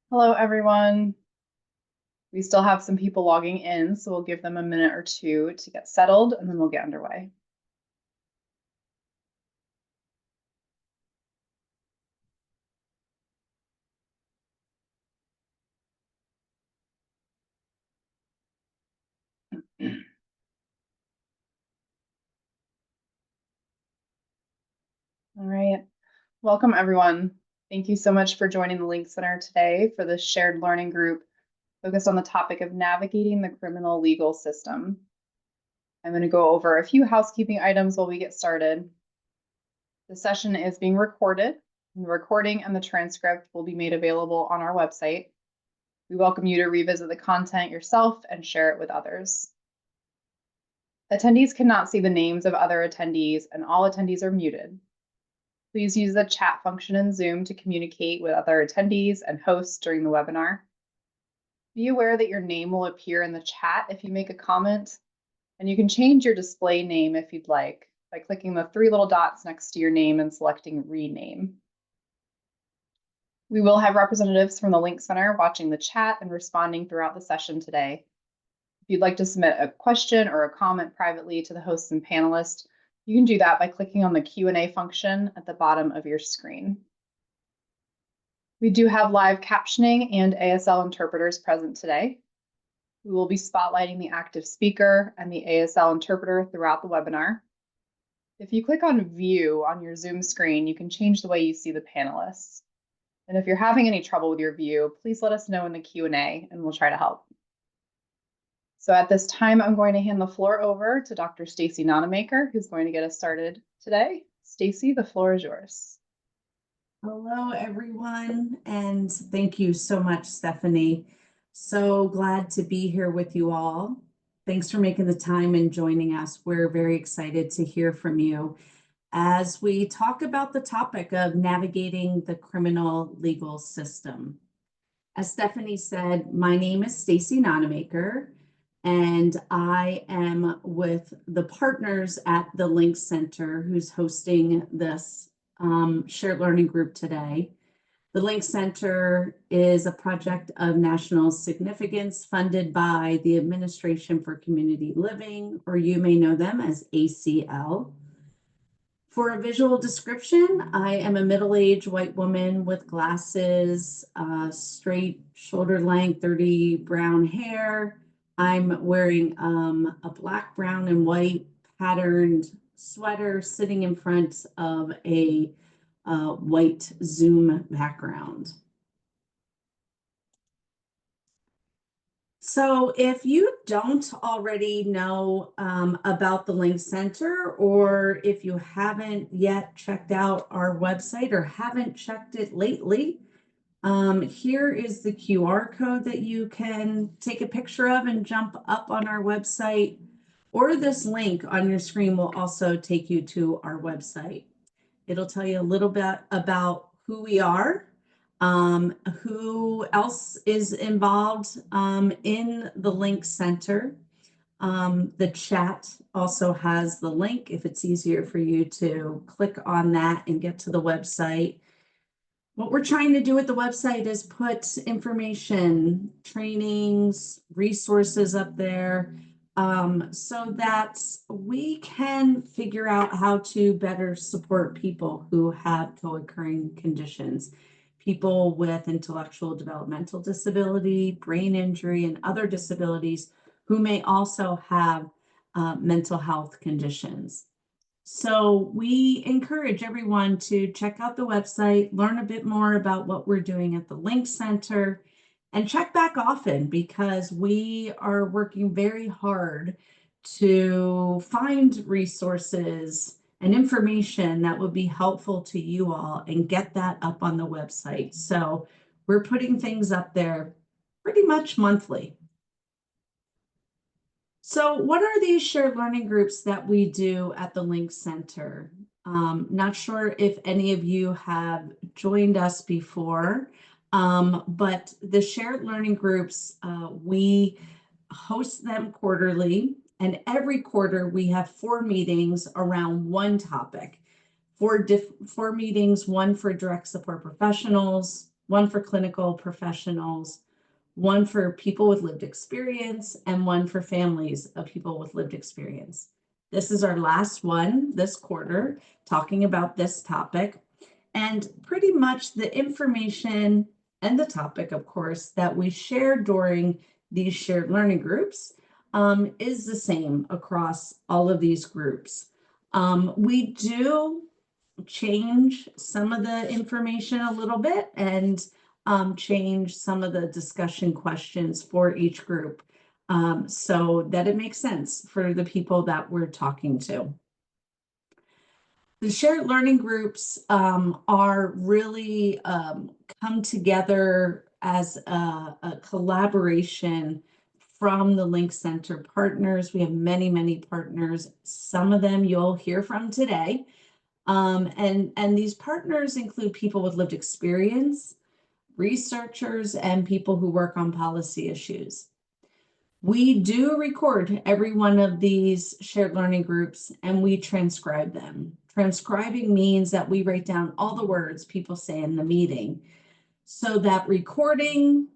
Hello, everyone. We still have some people logging in, so we'll give them a minute or two to get settled, and then we'll get underway. All right. Welcome, everyone. Thank you so much for joining the Link Center today for this shared learning group focused on the topic of navigating the criminal legal system. I'm going to go over a few housekeeping items while we get started. The session is being recorded, and the recording and the transcript will be made available on our website. We welcome you to revisit the content yourself and share it with others. Attendees cannot see the names of other attendees, and all attendees are muted. Please use the chat function in Zoom to communicate with other attendees and hosts during the webinar. Be aware that your name will appear in the chat if you make a comment, and you can change your display name if you'd like by clicking the three little dots next to your name and selecting Rename. We will have representatives from the Link Center watching the chat and responding throughout the session today. If you'd like to submit a question or a comment privately to the hosts and panelists, you can do that by clicking on the Q&A function at the bottom of your screen. We do have live captioning and ASL interpreters present today. We will be spotlighting the active speaker and the ASL interpreter throughout the webinar. If you click on View on your Zoom screen, you can change the way you see the panelists. And if you're having any trouble with your view, please let us know in the Q&A and we'll try to help. So at this time, I'm going to hand the floor over to Dr. Stacy Nonamaker, who's going to get us started today. Stacy, the floor is yours. Hello, everyone, and thank you so much, Stephanie. So glad to be here with you all. Thanks for making the time and joining us. We're very excited to hear from you as we talk about the topic of navigating the criminal legal system. As Stephanie said, my name is Stacy Nonamaker, and I am with the partners at the Link Center who's hosting this shared learning group today. The Link Center is a project of national significance funded by the Administration for Community Living, or you may know them as ACL. For a visual description, I am a middle-aged white woman with glasses, straight shoulder length, 30 brown hair. I'm wearing a black, brown, and white patterned sweater sitting in front of a white Zoom background. So if you don't already know about the Link Center, or if you haven't yet checked out our website or haven't checked it lately, here is the QR code that you can take a picture of and jump up on our website, or this link on your screen will also take you to our website. It'll tell you a little bit about who we are, who else is involved in the Link Center. The chat also has the link if it's easier for you to click on that and get to the website. What we're trying to do with the website is put information, trainings, resources up there so that we can figure out how to better support people who have co-occurring conditions, people with intellectual developmental disability, brain injury, and other disabilities who may also have mental health conditions. So we encourage everyone to check out the website, learn a bit more about what we're doing at the Link Center, and check back often because we are working very hard to find resources and information that would be helpful to you all and get that up on the website. So we're putting things up there pretty much monthly. So what are these shared learning groups that we do at the Link Center? Not sure if any of you have joined us before, but the shared learning groups, we host them quarterly, And every quarter we have 4 meetings around one topic. 4 meetings, one for direct support professionals, one for clinical professionals, one for people with lived experience, and one for families of people with lived experience. This is our last one this quarter, talking about this topic. And pretty much the information and the topic, of course, that we share during these shared learning groups is the same across all of these groups. We do change some of the information a little bit and change some of the discussion questions for each group so that it makes sense for the people that we're talking to. The shared learning groups are really come together as a collaboration from the Link Center partners. We have many, many partners. Some of them you'll hear from today. And these partners include people with lived experience, researchers, and people who work on policy issues. We do record every one of these shared learning groups and we transcribe them. Transcribing means that we write down all the words people say in the meeting so that recording,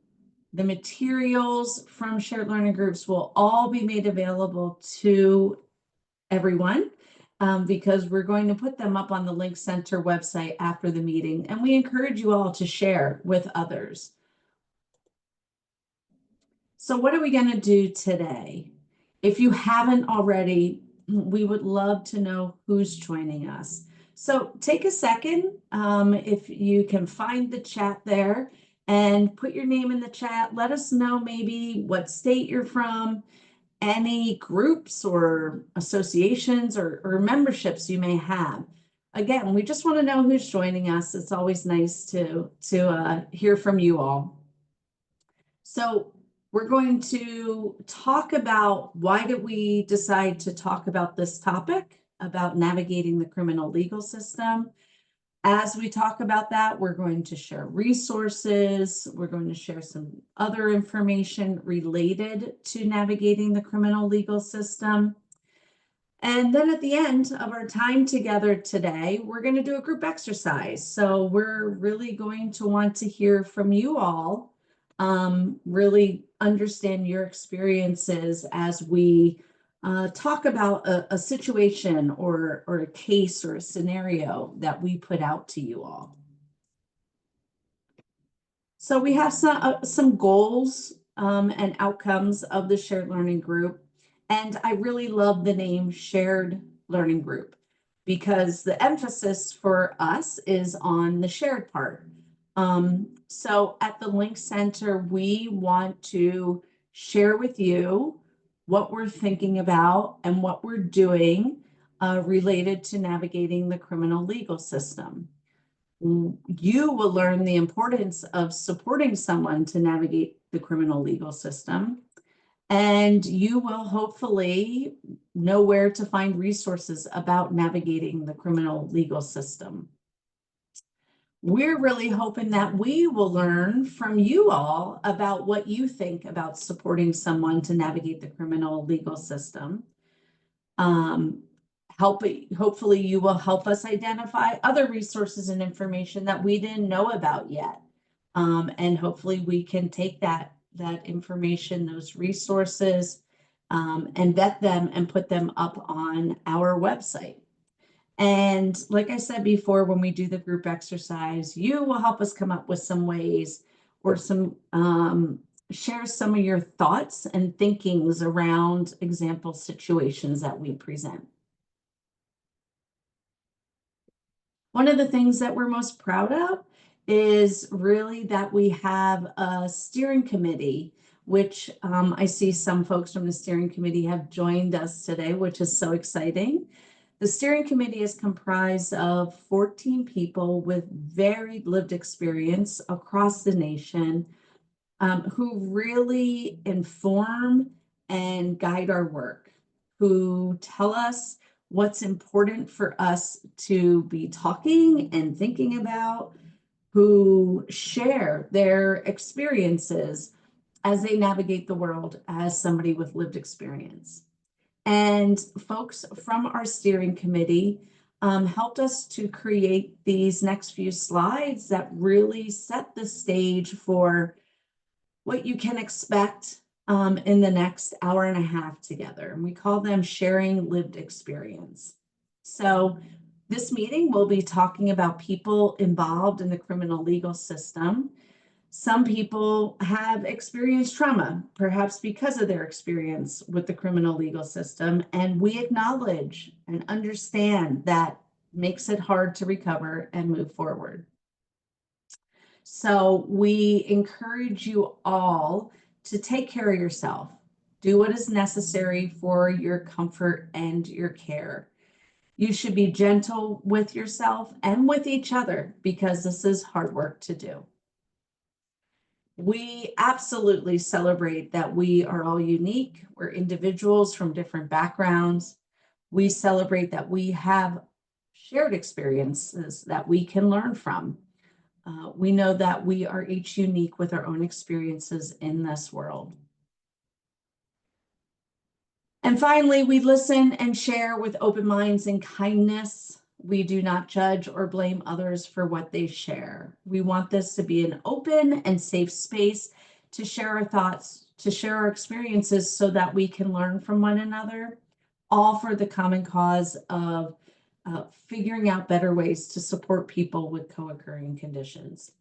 the materials from shared learning groups will all be made available to everyone because we're going to put them up on the Link Center website after the meeting, and we encourage you all to share with others. So what are we going to do today? If you haven't already, we would love to know who's joining us. So take a second, if you can find the chat there and put your name in the chat. Let us know maybe what state you're from, any groups or associations or memberships you may have. Again, we just want to know who's joining us. It's always nice to hear from you all. So we're going to talk about why did we decide to talk about this topic, about navigating the criminal legal system. As we talk about that, we're going to share resources. We're going to share some other information related to navigating the criminal legal system. And then at the end of our time together today, we're going to do a group exercise. So we're really going to want to hear from you all, really understand your experiences as we talk about a situation or a case or a scenario that we put out to you all. So we have some goals and outcomes of the shared learning group. And I really love the name Shared Learning Group because the emphasis for us is on the shared part. So at the Link Center, we want to share with you what we're thinking about and what we're doing related to navigating the criminal legal system. You will learn the importance of supporting someone to navigate the criminal legal system, and you will hopefully know where to find resources about navigating the criminal legal system. We're really hoping that we will learn from you all about what you think about supporting someone to navigate the criminal legal system. Hopefully you will help us identify other resources and information that we didn't know about yet. And hopefully we can take that information, those resources, and vet them and put them up on our website. And like I said before, when we do the group exercise, you will help us come up with some ways or some share some of your thoughts and thinkings around example situations that we present. One of the things that we're most proud of is really that we have a steering committee, which I see some folks from the steering committee have joined us today, which is so exciting. The steering committee is comprised of 14 people with varied lived experience across the nation who really inform and guide our work, who tell us what's important for us to be talking and thinking about, who share their experiences as they navigate the world as somebody with lived experience. And folks from our steering committee helped us to create these next few slides that really set the stage for what you can expect in the next hour and a half together. And we call them sharing lived experience. So this meeting will be talking about people involved in the criminal legal system. Some people have experienced trauma, perhaps because of their experience with the criminal legal system, and we acknowledge and understand that makes it hard to recover and move forward. So we encourage you all to take care of yourself. Do what is necessary for your comfort and your care. You should be gentle with yourself and with each other because this is hard work to do. We absolutely celebrate that we are all unique. We're individuals from different backgrounds. We celebrate that we have shared experiences that we can learn from. We know that we are each unique with our own experiences in this world. And finally, we listen and share with open minds and kindness. We do not judge or blame others for what they share. We want this to be an open and safe space to share our thoughts, to share our experiences so that we can learn from one another, all for the common cause of figuring out better ways to support people with co-occurring conditions.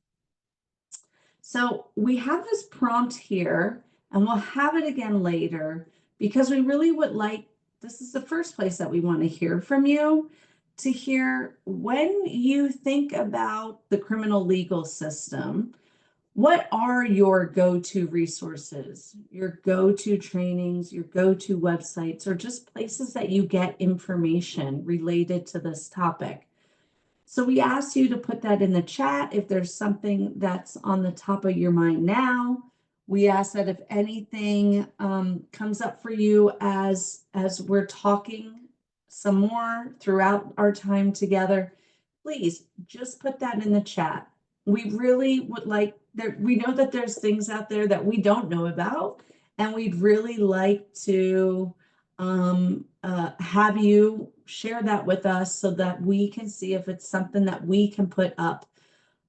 So we have this prompt here, and we'll have it again later, because we really would like, this is the first place that we want to hear from you, to hear when you think about the criminal legal system, what are your go-to resources, your go-to trainings, your go-to websites, or just places that you get information related to this topic? So we ask you to put that in the chat if there's something that's on the top of your mind now. We ask that if anything comes up for you as we're talking some more throughout our time together, please just put that in the chat. We really would like, we know that there's things out there that we don't know about, and we'd really like to have you share that with us so that we can see if it's something that we can put up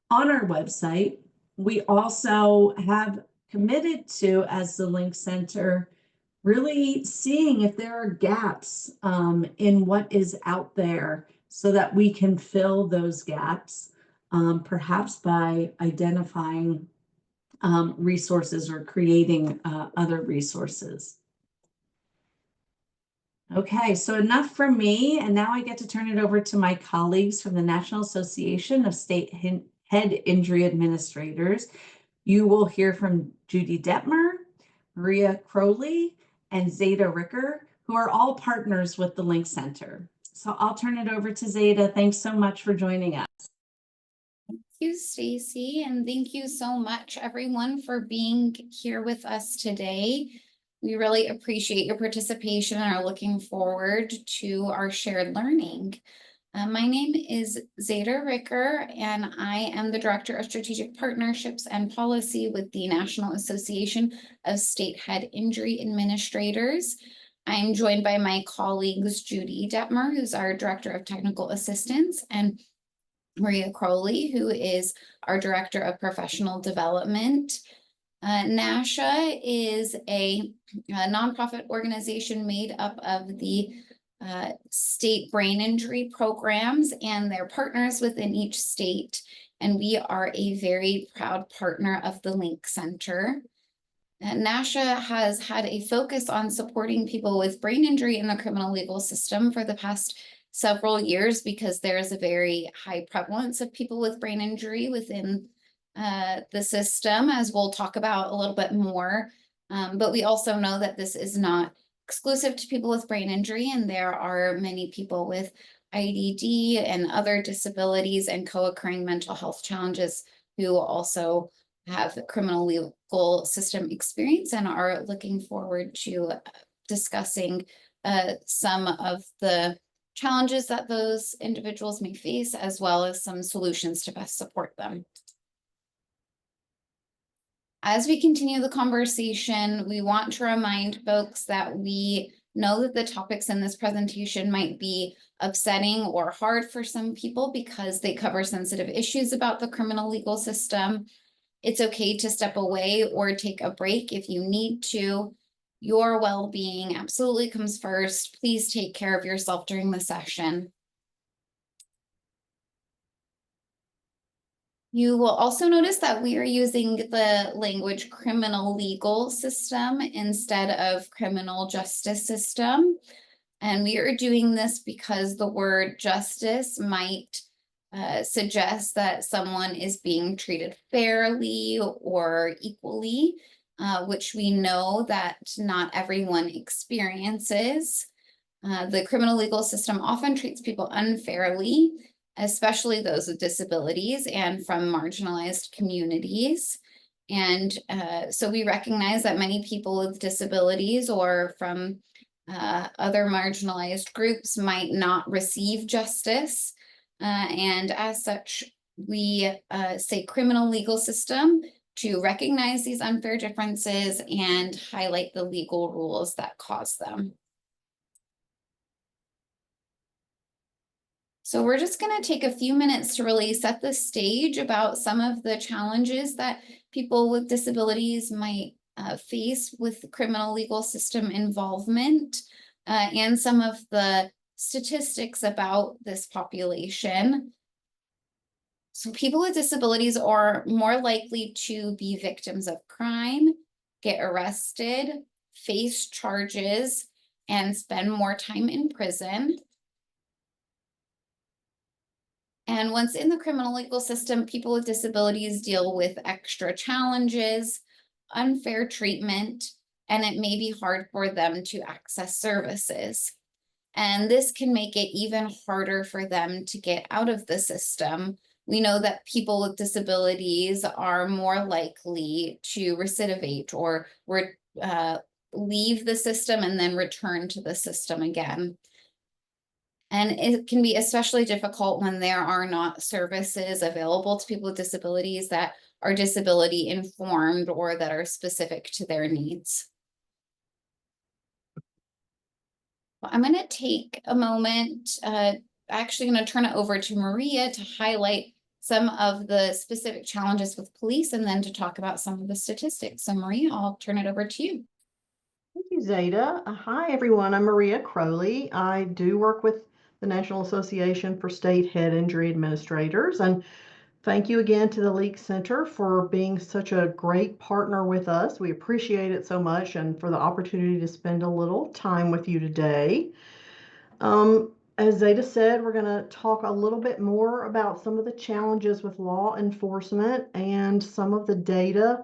on our website. We also have committed to, as the Link Center, really seeing if there are gaps in what is out there so that we can fill those gaps, perhaps by identifying resources or creating other resources. Okay, so enough from me, and now I get to turn it over to my colleagues from the National Association of State Head Injury Administrators. You will hear from Judy Detmer, Maria Crowley, and Zeta Ricker, who are all partners with the Link Center. So I'll turn it over to Zeta. Thanks so much for joining us. Thank you, Stacy, and thank you so much, everyone, for being here with us today. We really appreciate your participation and are looking forward to our shared learning. My name is Zeta Ricker, and I am the Director of Strategic Partnerships and Policy with the National Association of State Head Injury Administrators. I am joined by my colleagues, Judy Detmer, who's our Director of Technical Assistance, and Maria Crowley, who is our Director of Professional Development. NASHA is a nonprofit organization made up of the state brain injury programs and their partners within each state. And we are a very proud partner of the Link Center. NASHA has had a focus on supporting people with brain injury in the criminal legal system for the past several years because there is a very high prevalence of people with brain injury within the system, as we'll talk about a little bit more. But we also know that this is not exclusive to people with brain injury, and there are many people with IDD and other disabilities and co-occurring mental health challenges who also have criminal legal system experience and are looking forward to discussing some of the challenges that those individuals may face, as well as some solutions to best support them. As we continue the conversation, we want to remind folks that we know that the topics in this presentation might be upsetting or hard for some people because they cover sensitive issues about the criminal legal system. It's okay to step away or take a break if you need to. Your well-being absolutely comes first. Please take care of yourself during the session. You will also notice that we are using the language criminal legal system instead of criminal justice system. And we are doing this because the word justice might suggest that someone is being treated fairly or equally, which we know that not everyone experiences. The criminal legal system often treats people unfairly, especially those with disabilities and from marginalized communities. And so we recognize that many people with disabilities or from other marginalized groups might not receive justice. And as such, we say criminal legal system to recognize these unfair differences and highlight the legal rules that cause them. So we're just going to take a few minutes to really set the stage about some of the challenges that people with disabilities might face with criminal legal system involvement and some of the statistics about this population. So people with disabilities are more likely to be victims of crime, get arrested, face charges, and spend more time in prison. And once in the criminal legal system, people with disabilities deal with extra challenges, unfair treatment, and it may be hard for them to access services. And this can make it even harder for them to get out of the system. We know that people with disabilities are more likely to recidivate or leave the system and then return to the system again. And it can be especially difficult when there are not services available to people with disabilities that are disability informed or that are specific to their needs. Well, I'm going to take a moment, actually going to turn it over to Maria to highlight some of the specific challenges with police and then to talk about some of the statistics. So Maria, I'll turn it over to you. Thank you, Zeta. Hi, everyone. I'm Maria Crowley. I do work with the National Association for State Head Injury Administrators. And thank you again to the Leak Center for being such a great partner with us. We appreciate it so much and for the opportunity to spend a little time with you today. As Zeta said, we're going to talk a little bit more about some of the challenges with law enforcement and some of the data,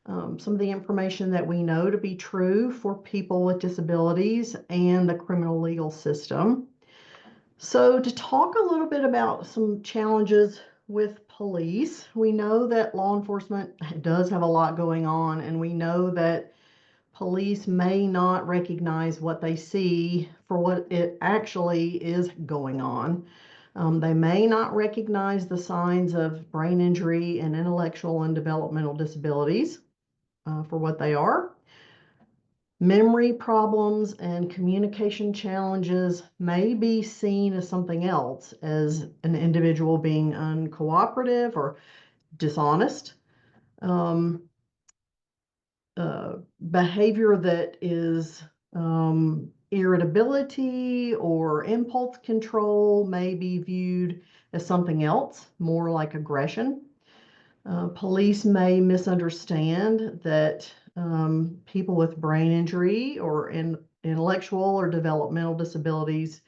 some of the information that we know to be true for people with disabilities and the criminal legal system. So to talk a little bit about some challenges with police, we know that law enforcement does have a lot going on, and we know that police may not recognize what they see for what it actually is going on. They may not recognize the signs of brain injury and intellectual and developmental disabilities for what they are. Memory problems and communication challenges may be seen as something else, as an individual being uncooperative or dishonest. Behavior that is irritability or impulse control may be viewed as something else, more like aggression. Police may misunderstand that people with brain injury or intellectual or developmental disabilities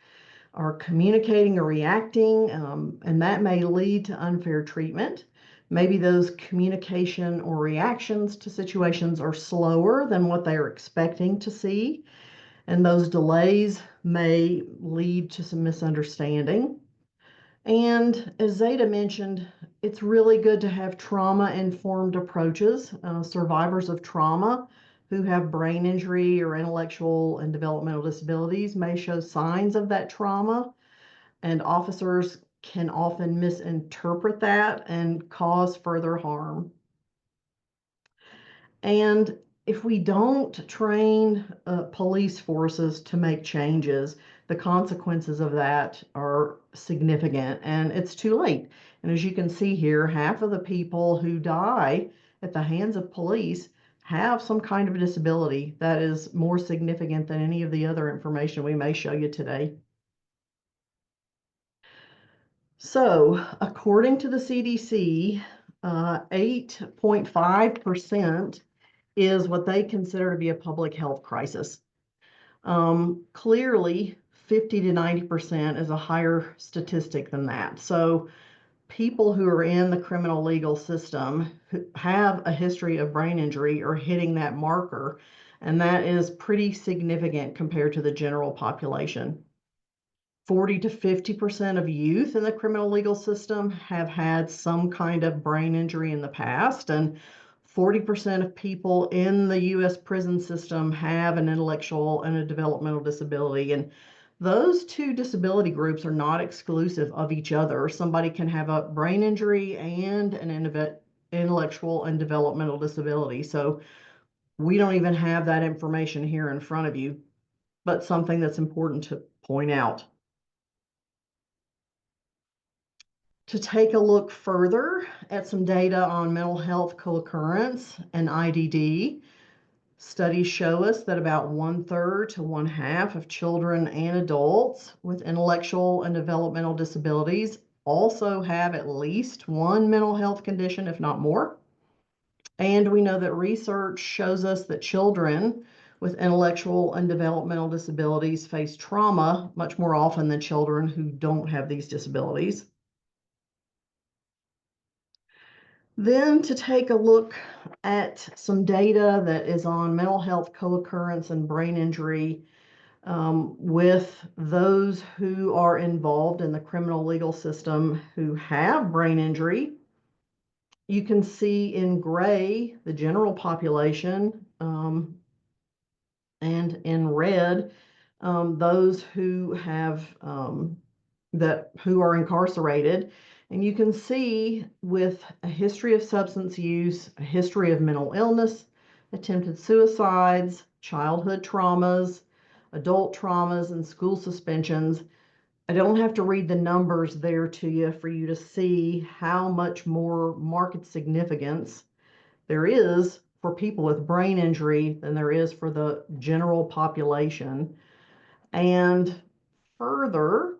are communicating or reacting, and that may lead to unfair treatment. Maybe those communication or reactions to situations are slower than what they are expecting to see, and those delays may lead to some misunderstanding. And as Zeta mentioned, it's really good to have trauma-informed approaches. Survivors of trauma who have brain injury or intellectual and developmental disabilities may show signs of that trauma, and officers can often misinterpret that and cause further harm. And if we don't train police forces to make changes, the consequences of that are significant and it's too late. And as you can see here, half of the people who die at the hands of police have some kind of disability that is more significant than any of the other information we may show you today. So, according to the CDC, 8.5% is what they consider to be a public health crisis. Clearly, 50 to 90% is a higher statistic than that. So, people who are in the criminal legal system who have a history of brain injury are hitting that marker, and that is pretty significant compared to the general population. 40 to 50% of youth in the criminal legal system have had some kind of brain injury in the past, and 40% of people in the US prison system have an intellectual and a developmental disability. And those two disability groups are not exclusive of each other. Somebody can have a brain injury and an intellectual and developmental disability. So we don't even have that information here in front of you, but something that's important to point out. To take a look further at some data on mental health co-occurrence and IDD, studies show us that about 1/3 to 1/2 of children and adults with intellectual and developmental disabilities also have at least one mental health condition, if not more. And we know that research shows us that children with intellectual and developmental disabilities face trauma much more often than children who don't have these disabilities. Then to take a look at some data that is on mental health co-occurrence and brain injury with those who are involved in the criminal legal system who have brain injury. You can see in gray the general population, and in red those who have who are incarcerated. And you can see with a history of substance use, a history of mental illness, attempted suicides, childhood traumas, adult traumas, and school suspensions. I don't have to read the numbers there to you for you to see how much more marked significance there is for people with brain injury than there is for the general population. And further,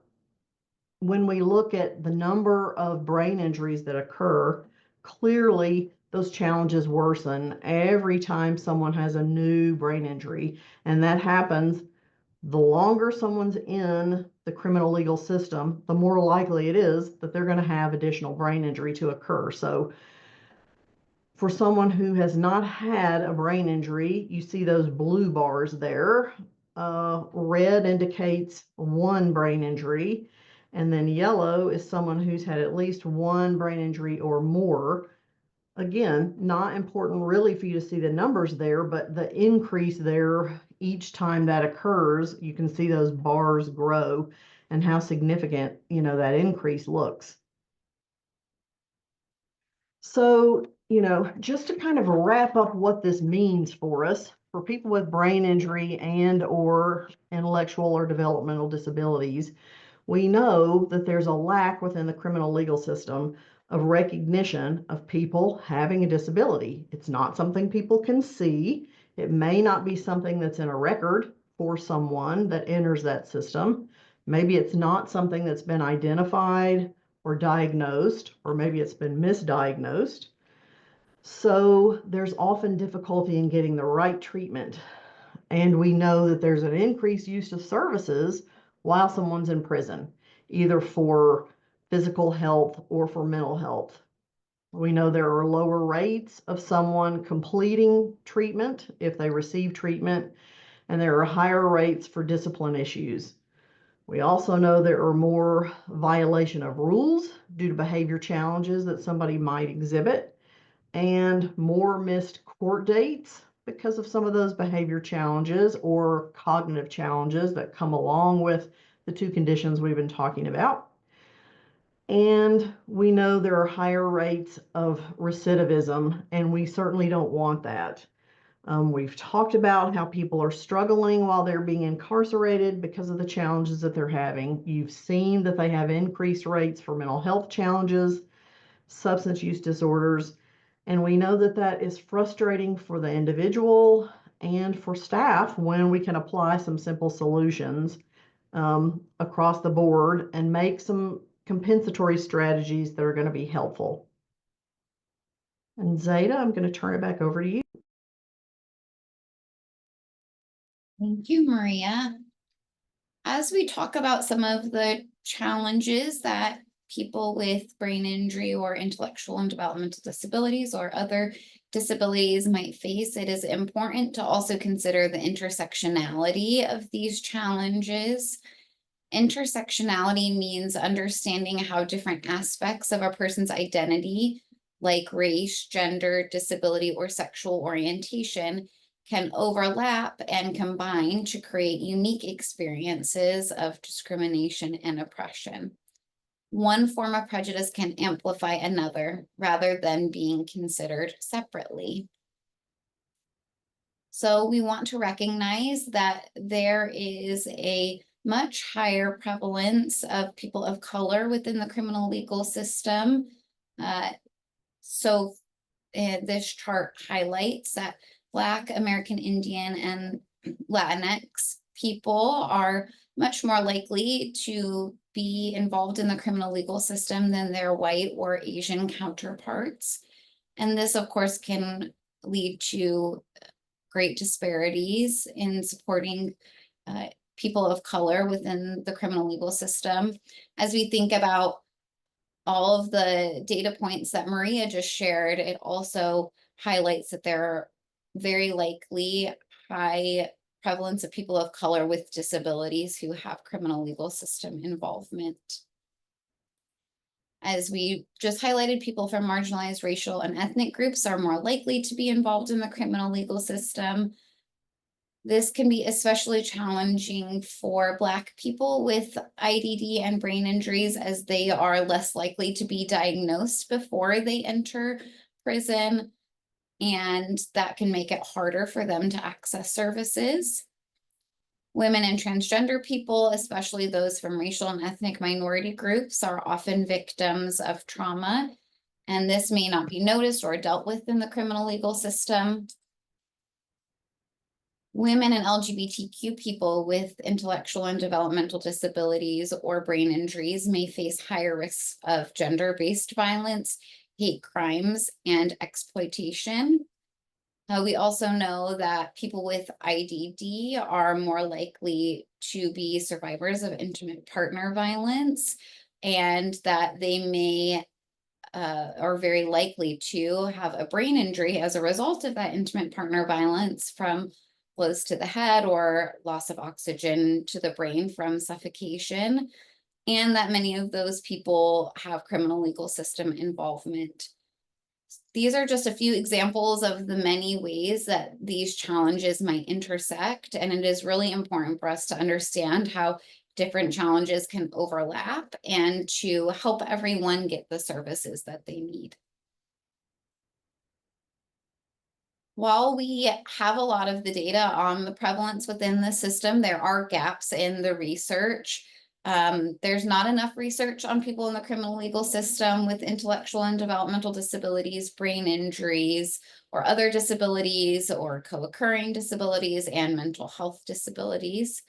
when we look at the number of brain injuries that occur, clearly those challenges worsen every time someone has a new brain injury. And that happens the longer someone's in the criminal legal system, the more likely it is that they're going to have additional brain injury to occur. So for someone who has not had a brain injury, you see those blue bars there. Red indicates one brain injury, and then yellow is someone who's had at least one brain injury or more. Again, not important really for you to see the numbers there, but the increase there each time that occurs, you can see those bars grow and how significant, that increase looks. So, just to kind of wrap up what this means for us, for people with brain injury and or intellectual or developmental disabilities, we know that there's a lack within the criminal legal system of recognition of people having a disability. It's not something people can see. It may not be something that's in a record for someone that enters that system. Maybe it's not something that's been identified or diagnosed, or maybe it's been misdiagnosed. So there's often difficulty in getting the right treatment. And we know that there's an increased use of services while someone's in prison, either for physical health or for mental health. We know there are lower rates of someone completing treatment if they receive treatment, and there are higher rates for discipline issues. We also know there are more violation of rules due to behavior challenges that somebody might exhibit, and more missed court dates because of some of those behavior challenges or cognitive challenges that come along with the two conditions we've been talking about. And we know there are higher rates of recidivism, and we certainly don't want that. We've talked about how people are struggling while they're being incarcerated because of the challenges that they're having. You've seen that they have increased rates for mental health challenges, substance use disorders, and we know that that is frustrating for the individual and for staff when we can apply some simple solutions across the board and make some compensatory strategies that are going to be helpful. And Zeta, I'm going to turn it back over to you. Thank you, Maria. As we talk about some of the challenges that people with brain injury or intellectual and developmental disabilities or other disabilities might face, it is important to also consider the intersectionality of these challenges. Intersectionality means understanding how different aspects of a person's identity, like race, gender, disability, or sexual orientation, can overlap and combine to create unique experiences of discrimination and oppression. One form of prejudice can amplify another rather than being considered separately. So we want to recognize that there is a much higher prevalence of people of color within the criminal legal system. This chart highlights that Black, American Indian, and Latinx people are much more likely to be involved in the criminal legal system than their white or Asian counterparts. And this, of course, can lead to great disparities in supporting people of color within the criminal legal system. As we think about all of the data points that Maria just shared, it also highlights that there are very likely high prevalence of people of color with disabilities who have criminal legal system involvement. As we just highlighted, people from marginalized racial and ethnic groups are more likely to be involved in the criminal legal system. This can be especially challenging for Black people with IDD and brain injuries, as they are less likely to be diagnosed before they enter prison, and that can make it harder for them to access services. Women and transgender people, especially those from racial and ethnic minority groups, are often victims of trauma, and this may not be noticed or dealt with in the criminal legal system. Women and LGBTQ people with intellectual and developmental disabilities or brain injuries may face higher risks of gender-based violence, hate crimes, and exploitation. We also know that people with IDD are more likely to be survivors of intimate partner violence, and that they may are very likely to have a brain injury as a result of that intimate partner violence from blows to the head or loss of oxygen to the brain from suffocation, and that many of those people have criminal legal system involvement. These are just a few examples of the many ways that these challenges might intersect, and it is really important for us to understand how different challenges can overlap and to help everyone get the services that they need. While we have a lot of the data on the prevalence within the system, there are gaps in the research. There's not enough research on people in the criminal legal system with intellectual and developmental disabilities, brain injuries, or other disabilities or co-occurring disabilities and mental health disabilities.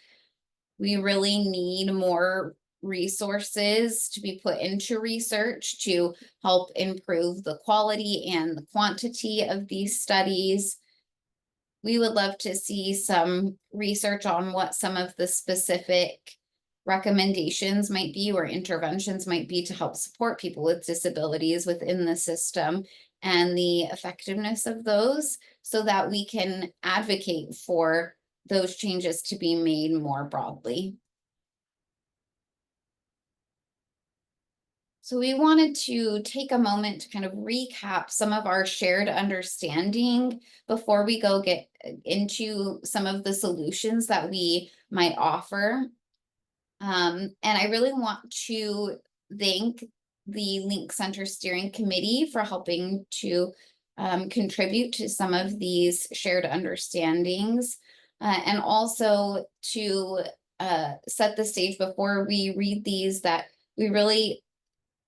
We really need more resources to be put into research to help improve the quality and the quantity of these studies. We would love to see some research on what some of the specific recommendations might be or interventions might be to help support people with disabilities within the system and the effectiveness of those, so that we can advocate for those changes to be made more broadly. So we wanted to take a moment to kind of recap some of our shared understanding before we go get into some of the solutions that we might offer. And I really want to thank the Link Center Steering Committee for helping to contribute to some of these shared understandings, and also to set the stage before we read these, that we really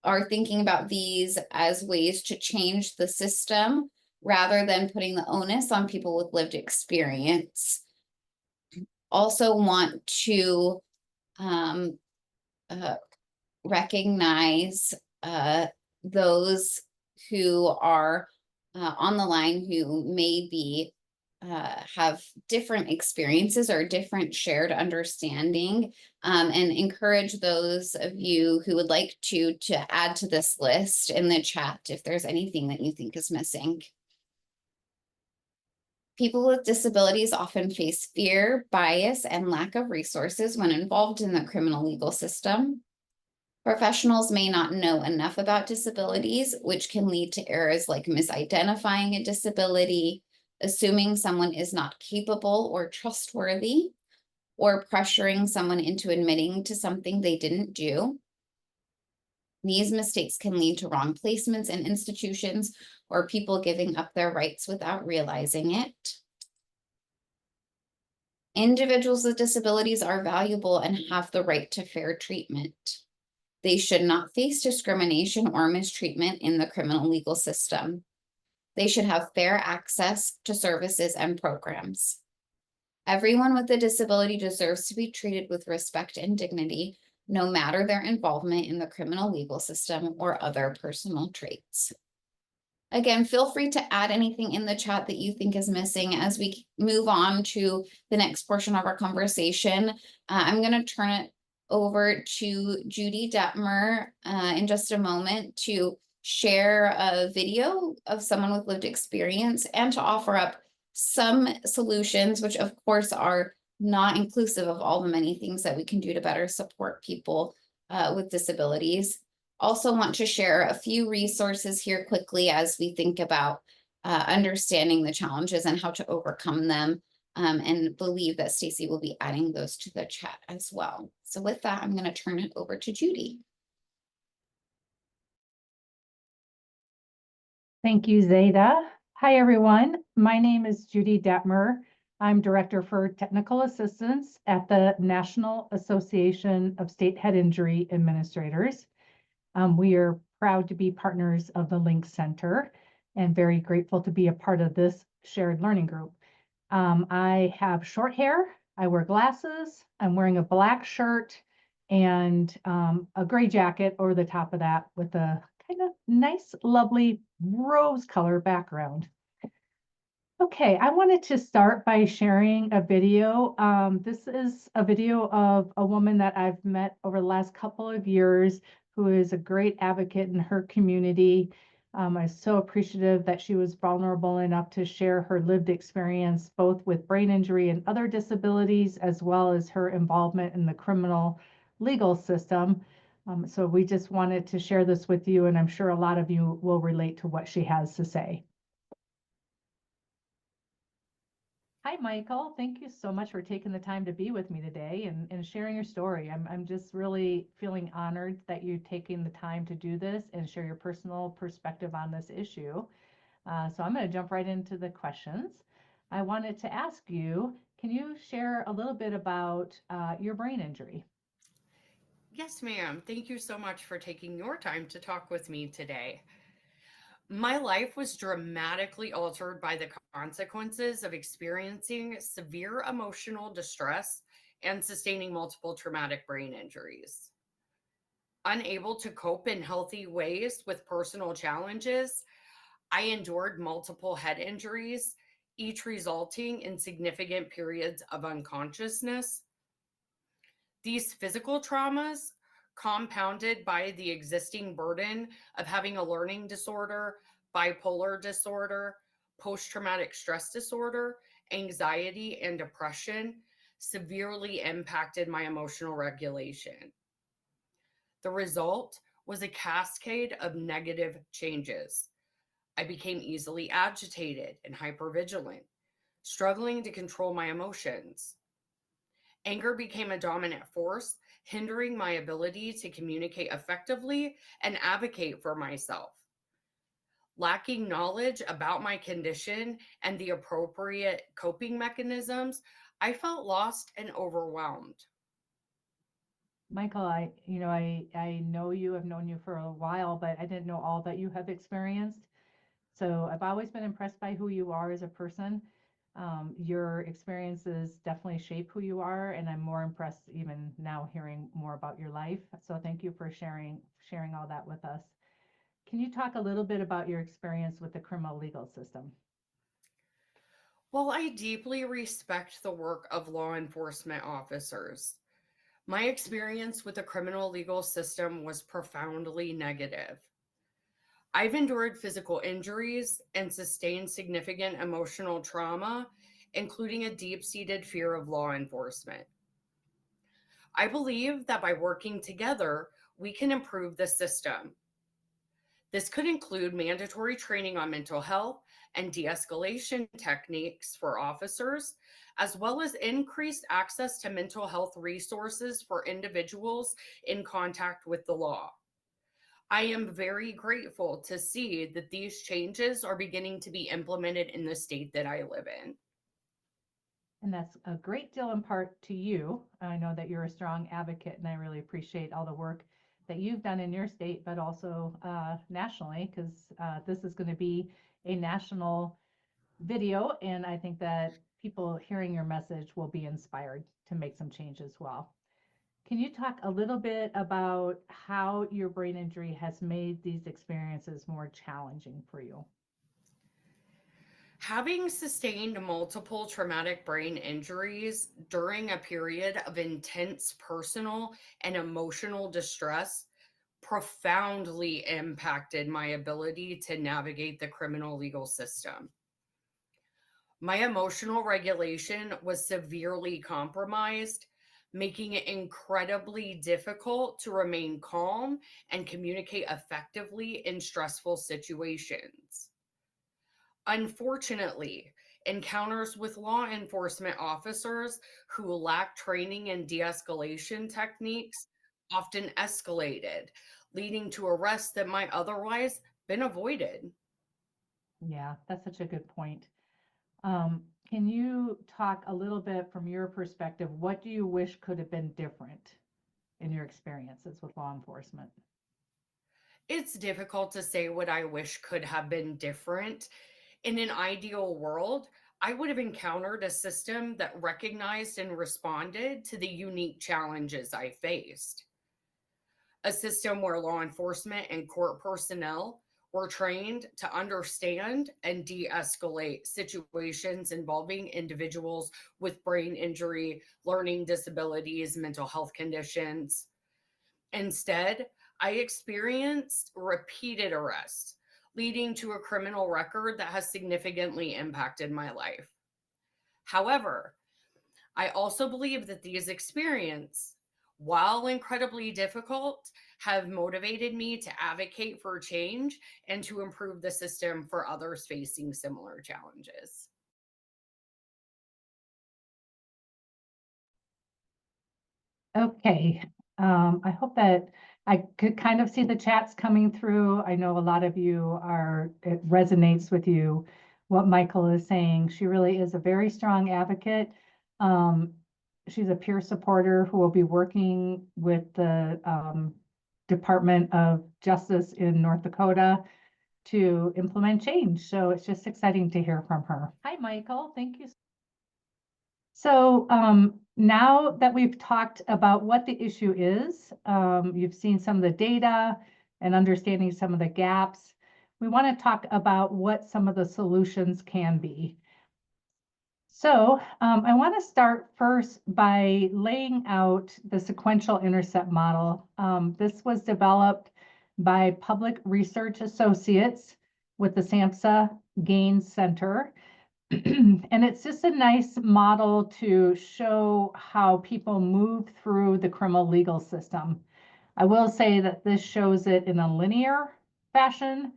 are thinking about these as ways to change the system rather than putting the onus on people with lived experience. Also want to recognize those who are on the line who maybe have different experiences or different shared understanding, and encourage those of you who would like to add to this list in the chat if there's anything that you think is missing. People with disabilities often face fear, bias, and lack of resources when involved in the criminal legal system. Professionals may not know enough about disabilities, which can lead to errors like misidentifying a disability, assuming someone is not capable or trustworthy, or pressuring someone into admitting to something they didn't do. These mistakes can lead to wrong placements in institutions or people giving up their rights without realizing it. Individuals with disabilities are valuable and have the right to fair treatment. They should not face discrimination or mistreatment in the criminal legal system. They should have fair access to services and programs. Everyone with a disability deserves to be treated with respect and dignity, no matter their involvement in the criminal legal system or other personal traits. Again, feel free to add anything in the chat that you think is missing as we move on to the next portion of our conversation. I'm going to turn it over to Judy Detmer in just a moment to share a video of someone with lived experience and to offer up some solutions, which of course are not inclusive of all the many things that we can do to better support people with disabilities. Also want to share a few resources here quickly as we think about understanding the challenges and how to overcome them, and believe that Stacy will be adding those to the chat as well. So with that, I'm going to turn it over to Judy. Thank you, Zeta. Hi, everyone. My name is Judy Detmer. I'm Director for Technical Assistance at the National Association of State Head Injury Administrators. We are proud to be partners of the Link Center and very grateful to be a part of this shared learning group. I have short hair, I wear glasses, I'm wearing a black shirt and a gray jacket over the top of that with a kind of nice, lovely rose color background. Okay, I wanted to start by sharing a video. This is a video of a woman that I've met over the last couple of years who is a great advocate in her community. I'm so appreciative that she was vulnerable enough to share her lived experience, both with brain injury and other disabilities, as well as her involvement in the criminal legal system. So we just wanted to share this with you, and I'm sure a lot of you will relate to what she has to say. Hi, Michael. Thank you so much for taking the time to be with me today and sharing your story. I'm just really feeling honored that you're taking the time to do this and share your personal perspective on this issue. So I'm going to jump right into the questions. I wanted to ask you, can you share a little bit about your brain injury? Yes, ma'am. Thank you so much for taking your time to talk with me today. My life was dramatically altered by the consequences of experiencing severe emotional distress and sustaining multiple traumatic brain injuries. Unable to cope in healthy ways with personal challenges, I endured multiple head injuries, each resulting in significant periods of unconsciousness. These physical traumas, compounded by the existing burden of having a learning disorder, bipolar disorder, post-traumatic stress disorder, anxiety, and depression, severely impacted my emotional regulation. The result was a cascade of negative changes. I became easily agitated and hypervigilant, struggling to control my emotions. Anger became a dominant force, hindering my ability to communicate effectively and advocate for myself. Lacking knowledge about my condition and the appropriate coping mechanisms, I felt lost and overwhelmed. Michael, I know you, I've known you for a while, but I didn't know all that you have experienced. So I've always been impressed by who you are as a person. Your experiences definitely shape who you are, and I'm more impressed even now hearing more about your life. So thank you for sharing all that with us. Can you talk a little bit about your experience with the criminal legal system? While I deeply respect the work of law enforcement officers, my experience with the criminal legal system was profoundly negative. I've endured physical injuries and sustained significant emotional trauma, including a deep-seated fear of law enforcement. I believe that by working together, we can improve the system. This could include mandatory training on mental health and de-escalation techniques for officers, as well as increased access to mental health resources for individuals in contact with the law. I am very grateful to see that these changes are beginning to be implemented in the state that I live in. And that's a great deal in part to you. I know that you're a strong advocate, and I really appreciate all the work that you've done in your state, but also nationally, because this is going to be a national video. And I think that people hearing your message will be inspired to make some change as well. Can you talk a little bit about how your brain injury has made these experiences more challenging for you? Having sustained multiple traumatic brain injuries during a period of intense personal and emotional distress profoundly impacted my ability to navigate the criminal legal system. My emotional regulation was severely compromised, making it incredibly difficult to remain calm and communicate effectively in stressful situations. Unfortunately, encounters with law enforcement officers who lack training in de-escalation techniques often escalated, leading to arrests that might otherwise been avoided. Yeah, that's such a good point. Can you talk a little bit from your perspective? What do you wish could have been different in your experiences with law enforcement? It's difficult to say what I wish could have been different. In an ideal world, I would have encountered a system that recognized and responded to the unique challenges I faced. A system where law enforcement and court personnel were trained to understand and de escalate situations involving individuals with brain injury, learning disabilities, mental health conditions. Instead, I experienced repeated arrests, leading to a criminal record that has significantly impacted my life. However, I also believe that these experiences, while incredibly difficult, have motivated me to advocate for change and to improve the system for others facing similar challenges. Okay, I hope that I could kind of see the chats coming through. I know a lot of you it resonates with you, what Michael is saying. She really is a very strong advocate. She's a peer supporter who will be working with the Department of Justice in North Dakota to implement change. So it's just exciting to hear from her. Hi, Michael. Thank you. So now that we've talked about what the issue is, you've seen some of the data and understanding some of the gaps. We want to talk about what some of the solutions can be. So I want to start first by laying out the sequential intercept model. This was developed by Public Research Associates with the SAMHSA Gaines Center. And it's just a nice model to show how people move through the criminal legal system. I will say that this shows it in a linear fashion,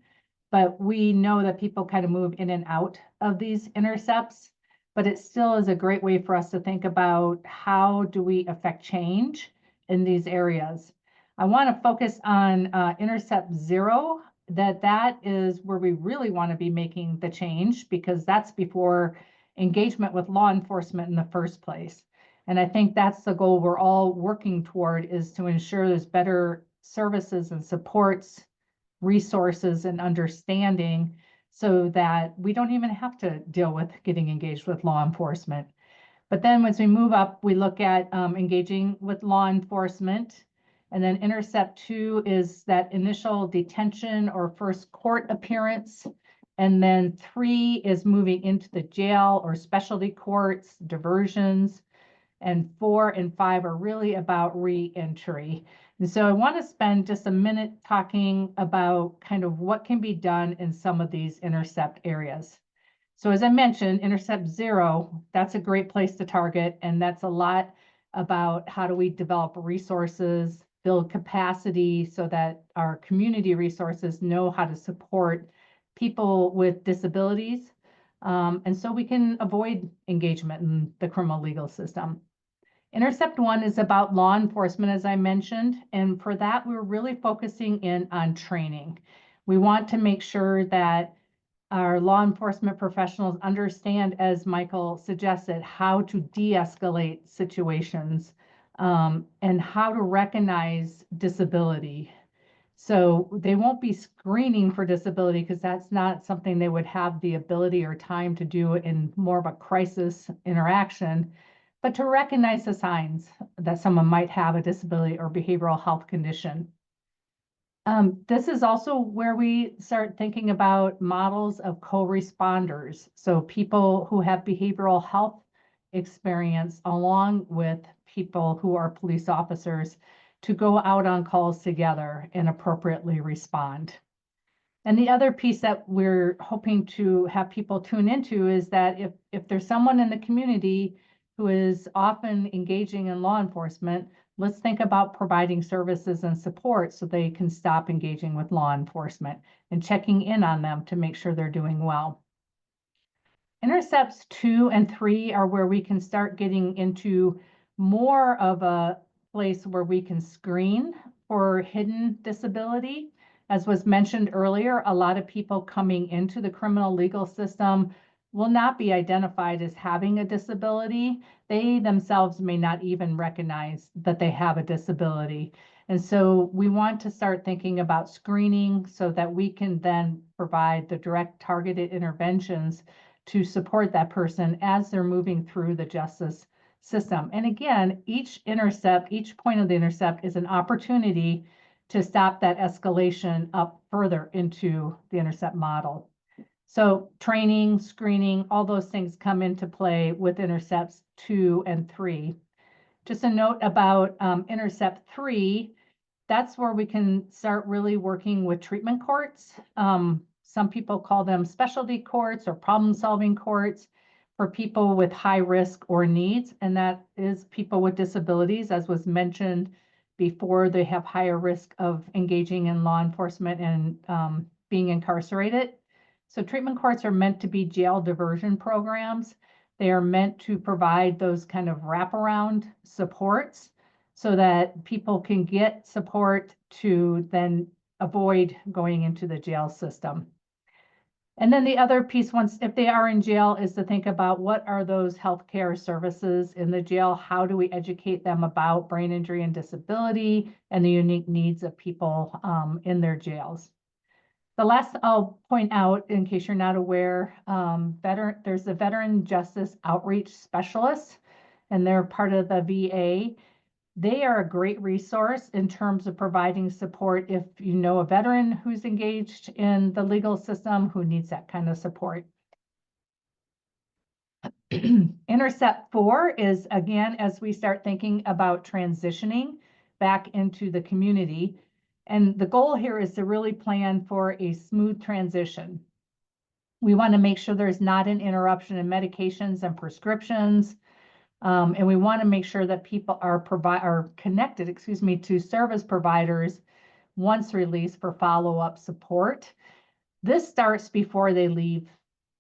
but we know that people kind of move in and out of these intercepts, but it still is a great way for us to think about how do we affect change in these areas. I want to focus on intercept 0 that is where we really want to be making the change, because that's before engagement with law enforcement in the first place. And I think that's the goal we're all working toward, is to ensure there's better services and supports, resources and understanding, so that we don't even have to deal with getting engaged with law enforcement. But then once we move up, we look at engaging with law enforcement. And then intercept 2 is that initial detention or first court appearance. And then 3 is moving into the jail or specialty courts, diversions. And 4 and 5 are really about re-entry. And so I want to spend just a minute talking about kind of what can be done in some of these intercept areas. So as I mentioned, intercept 0, that's a great place to target. And that's a lot about how do we develop resources, build capacity so that our community resources know how to support people with disabilities. And so we can avoid engagement in the criminal legal system. Intercept 1 is about law enforcement, as I mentioned, and for that, we're really focusing in on training. We want to make sure that our law enforcement professionals understand, as Michael suggested, how to de-escalate situations and how to recognize disability. So they won't be screening for disability, because that's not something they would have the ability or time to do in more of a crisis interaction, but to recognize the signs that someone might have a disability or behavioral health condition. This is also where we start thinking about models of co-responders. So people who have behavioral health experience along with people who are police officers to go out on calls together and appropriately respond. And the other piece that we're hoping to have people tune into is that if there's someone in the community who is often engaging in law enforcement, let's think about providing services and support so they can stop engaging with law enforcement and checking in on them to make sure they're doing well. Intercepts 2 and 3 are where we can start getting into more of a place where we can screen for hidden disability. As was mentioned earlier, a lot of people coming into the criminal legal system will not be identified as having a disability. They themselves may not even recognize that they have a disability. And so we want to start thinking about screening so that we can then provide the direct targeted interventions to support that person as they're moving through the justice system. And again, each point of the intercept is an opportunity to stop that escalation up further into the intercept model. So training, screening, all those things come into play with intercepts 2 and 3. Just a note about intercept 3, that's where we can start really working with treatment courts. Some people call them specialty courts or problem-solving courts for people with high risk or needs, and that is people with disabilities, as was mentioned before. They have higher risk of engaging in law enforcement and being incarcerated. So treatment courts are meant to be jail diversion programs. They are meant to provide those kind of wraparound supports so that people can get support to then avoid going into the jail system. And then the other piece, if they are in jail, is to think about what are those healthcare services in the jail? How do we educate them about brain injury and disability and the unique needs of people in their jails? The last I'll point out, in case you're not aware, there's the Veteran Justice Outreach Specialists, and they're part of the VA. They are a great resource in terms of providing support if you know a veteran who's engaged in the legal system who needs that kind of support. Intercept 4 is, again, as we start thinking about transitioning back into the community. And the goal here is to really plan for a smooth transition. We want to make sure there's not an interruption in medications and prescriptions. And we want to make sure that people are connected, to service providers once released for follow-up support. This starts before they leave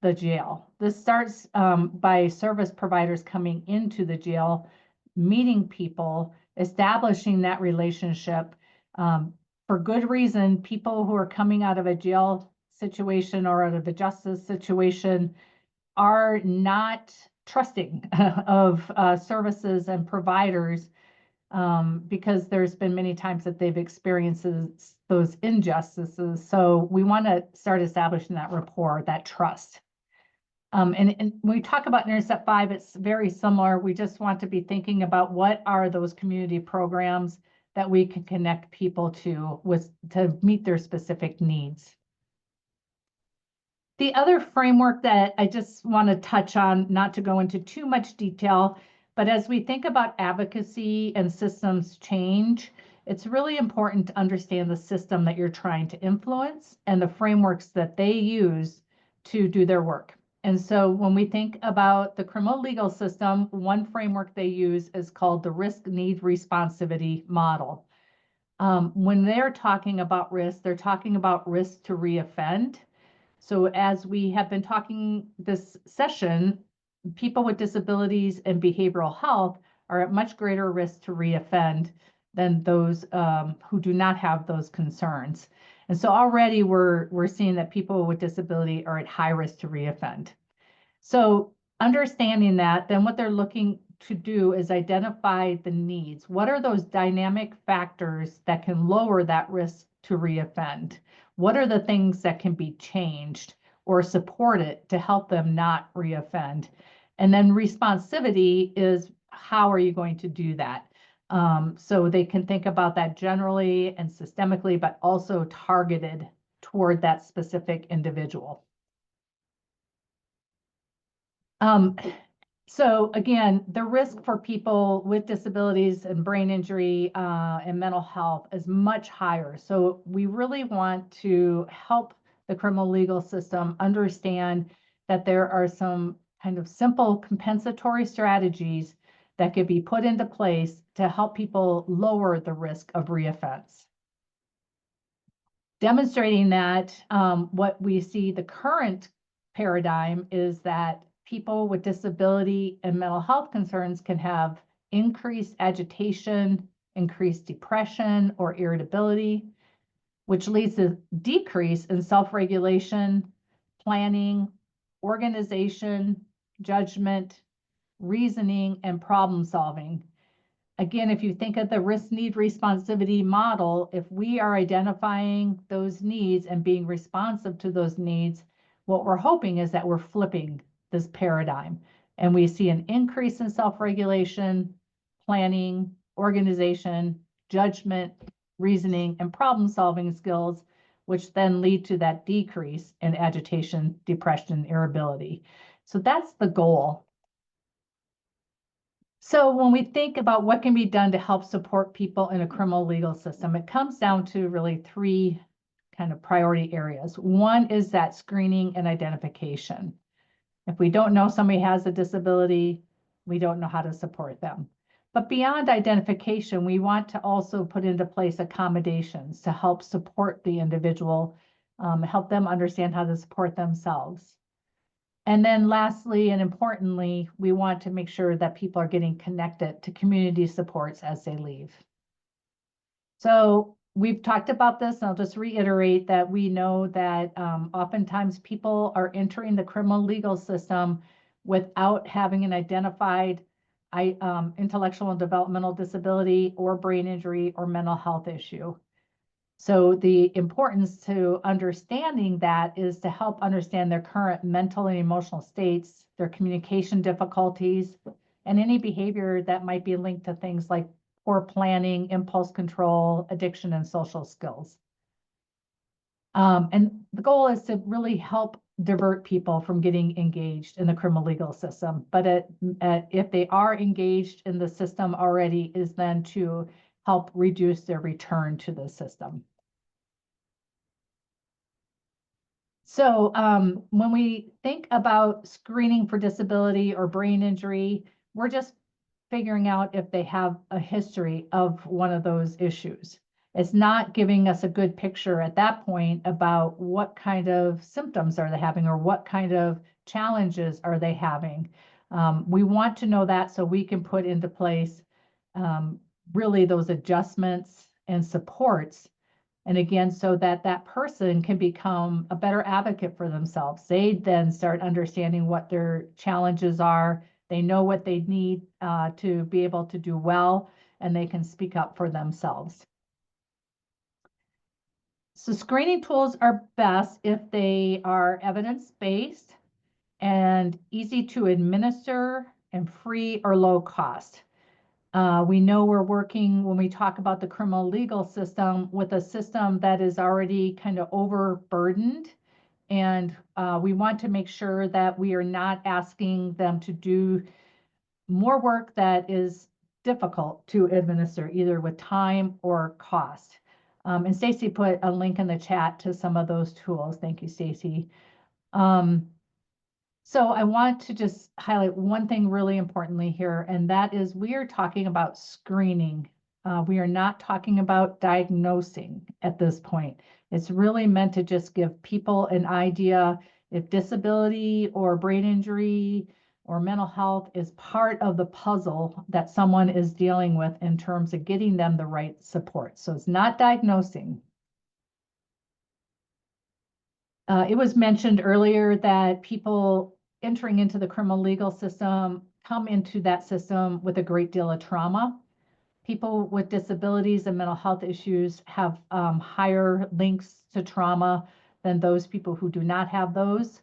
the jail. This starts by service providers coming into the jail, meeting people, establishing that relationship, for good reason, people who are coming out of a jail situation or out of a justice situation are not trusting of services and providers, because there's been many times that they've experienced those injustices. So we want to start establishing that rapport, that trust. And when we talk about Intercept 5, it's very similar. We just want to be thinking about what are those community programs that we can connect people to meet their specific needs. The other framework that I just want to touch on, not to go into too much detail, but as we think about advocacy and systems change, it's really important to understand the system that you're trying to influence and the frameworks that they use to do their work. And so when we think about the criminal legal system, one framework they use is called the risk need responsivity model. When they're talking about risk, they're talking about risk to reoffend. So as we have been talking this session, people with disabilities and behavioral health are at much greater risk to reoffend than those who do not have those concerns. And so already we're seeing that people with disability are at high risk to reoffend. So understanding that, then what they're looking to do is identify the needs. What are those dynamic factors that can lower that risk to reoffend? What are the things that can be changed or supported to help them not reoffend? And then responsivity is, how are you going to do that? So they can think about that generally and systemically, but also targeted toward that specific individual. So again, the risk for people with disabilities and brain injury and mental health is much higher. So we really want to help the criminal legal system understand that there are some kind of simple compensatory strategies that could be put into place to help people lower the risk of reoffense. Demonstrating that, what we see the current paradigm is that people with disability and mental health concerns can have increased agitation, increased depression or irritability, which leads to decrease in self-regulation, planning, organization, judgment, reasoning, and problem solving. Again, if you think of the risk need responsivity model, if we are identifying those needs and being responsive to those needs, what we're hoping is that we're flipping this paradigm and we see an increase in self-regulation, planning, organization, judgment, reasoning, and problem-solving skills, which then lead to that decrease in agitation, depression, and irritability. So that's the goal. So when we think about what can be done to help support people in a criminal legal system, it comes down to really three kind of priority areas. One is that screening and identification. If we don't know somebody has a disability, we don't know how to support them. But beyond identification, we want to also put into place accommodations to help support the individual, help them understand how to support themselves. And then lastly, and importantly, we want to make sure that people are getting connected to community supports as they leave. So we've talked about this, and I'll just reiterate that we know that oftentimes people are entering the criminal legal system without having an identified intellectual and developmental disability or brain injury or mental health issue. So the importance to understanding that is to help understand their current mental and emotional states, their communication difficulties, and any behavior that might be linked to things like poor planning, impulse control, addiction, and social skills. And the goal is to really help divert people from getting engaged in the criminal legal system. But if they are engaged in the system already, is then to help reduce their return to the system. So when we think about screening for disability or brain injury, we're just figuring out if they have a history of one of those issues. It's not giving us a good picture at that point about what kind of symptoms are they having or what kind of challenges are they having. We want to know that so we can put into place really those adjustments and supports And again, so that that person can become a better advocate for themselves. They then start understanding what their challenges are. They know what they need to be able to do well, and they can speak up for themselves. So screening tools are best if they are evidence-based and easy to administer and free or low cost. We know we're working, when we talk about the criminal legal system, with a system that is already kind of overburdened. And we want to make sure that we are not asking them to do more work that is difficult to administer, either with time or cost. And Stacy put a link in the chat to some of those tools. Thank you, Stacy. So I want to just highlight one thing really importantly here, and that is we are talking about screening. We are not talking about diagnosing at this point. It's really meant to just give people an idea if disability or brain injury or mental health is part of the puzzle that someone is dealing with in terms of getting them the right support. So it's not diagnosing. It was mentioned earlier that people entering into the criminal legal system come into that system with a great deal of trauma. People with disabilities and mental health issues have higher links to trauma than those people who do not have those.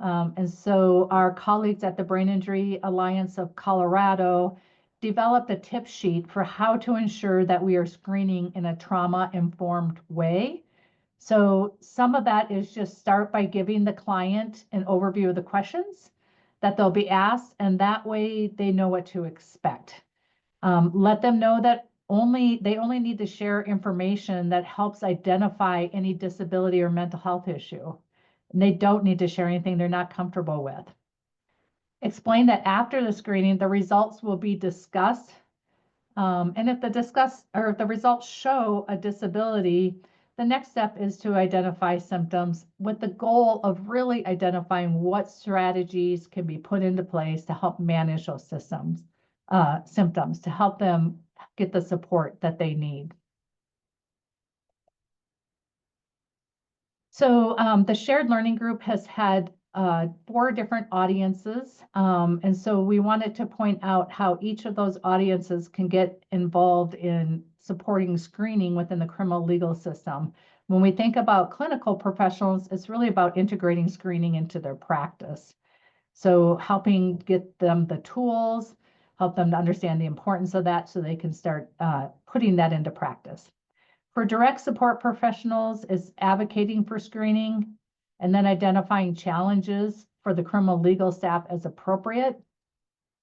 And so our colleagues at the Brain Injury Alliance of Colorado developed a tip sheet for how to ensure that we are screening in a trauma-informed way. So some of that is just start by giving the client an overview of the questions that they'll be asked, and that way they know what to expect. Let them know that they only need to share information that helps identify any disability or mental health issue. And they don't need to share anything they're not comfortable with. Explain that after the screening, the results will be discussed. And if the results show a disability, the next step is to identify symptoms with the goal of really identifying what strategies can be put into place to help manage those symptoms, to help them get the support that they need. So the shared learning group has had 4 different audiences. And so we wanted to point out how each of those audiences can get involved in supporting screening within the criminal legal system. When we think about clinical professionals, it's really about integrating screening into their practice. So helping get them the tools, help them to understand the importance of that so they can start putting that into practice. For direct support professionals, is advocating for screening and then identifying challenges for the criminal legal staff as appropriate.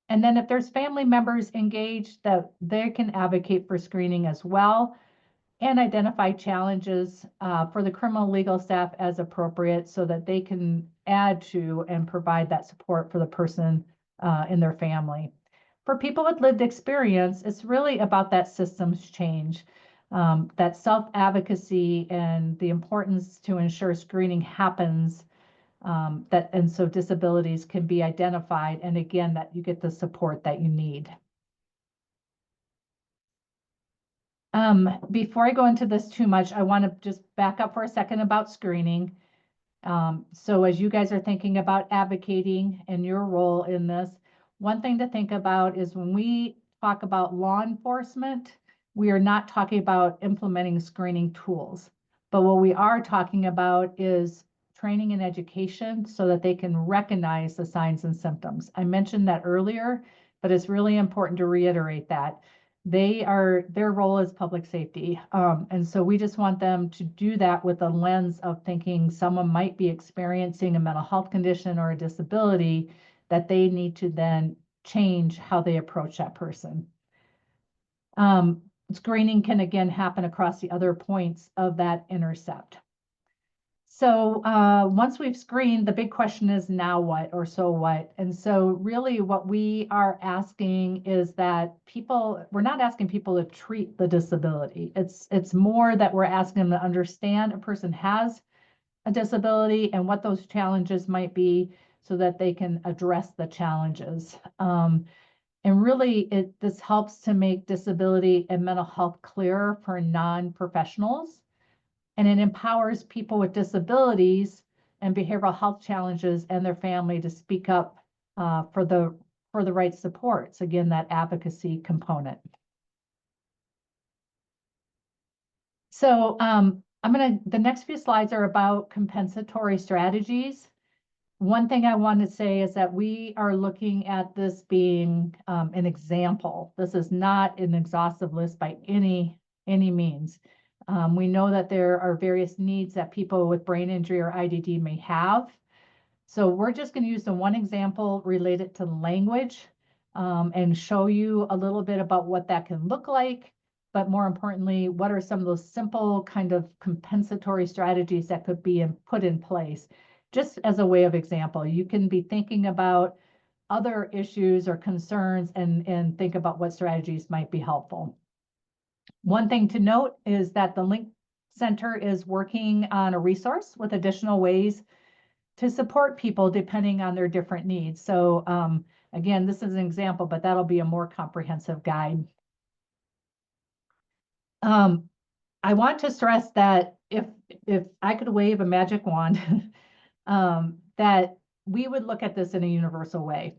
And then if there's family members engaged, that they can advocate for screening as well and identify challenges for the criminal legal staff as appropriate so that they can add to and provide that support for the person in their family. For people with lived experience, it's really about that systems change. That self-advocacy and the importance to ensure screening happens, and so disabilities can be identified, and again, that you get the support that you need. Before I go into this too much, I want to just back up for a second about screening. So as you guys are thinking about advocating and your role in this, one thing to think about is when we talk about law enforcement, we are not talking about implementing screening tools, but what we are talking about is training and education so that they can recognize the signs and symptoms. I mentioned that earlier, but it's really important to reiterate that. Their role is public safety. And so we just want them to do that with a lens of thinking someone might be experiencing a mental health condition or a disability that they need to then change how they approach that person. Screening can again happen across the other points of that intercept. So once we've screened, the big question is now what, or so what? And so really what we are asking is that we're not asking people to treat the disability. It's more that we're asking them to understand a person has a disability and what those challenges might be so that they can address the challenges. And really, this helps to make disability and mental health clearer for non-professionals. and it empowers people with disabilities and behavioral health challenges and their family to speak up for the right supports. Again, that advocacy component. So the next few slides are about compensatory strategies. One thing I want to say is that we are looking at this being an example. This is not an exhaustive list by any means. We know that there are various needs that people with brain injury or IDD may have. So we're just going to use the one example related to language and show you a little bit about what that can look like. But more importantly, what are some of those simple kind of compensatory strategies that could be put in place? Just as a way of example, you can be thinking about other issues or concerns and think about what strategies might be helpful. One thing to note is that the Link Center is working on a resource with additional ways to support people depending on their different needs. So again, this is an example, but that'll be a more comprehensive guide. I want to stress that if I could wave a magic wand, that we would look at this in a universal way.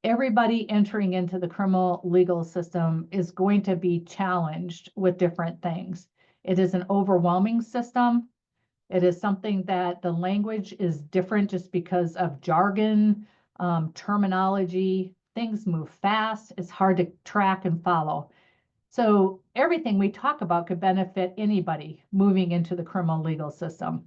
Everybody entering into the criminal legal system is going to be challenged with different things. It is an overwhelming system. It is something that the language is different just because of jargon, terminology. Things move fast. It's hard to track and follow. So everything we talk about could benefit anybody moving into the criminal legal system.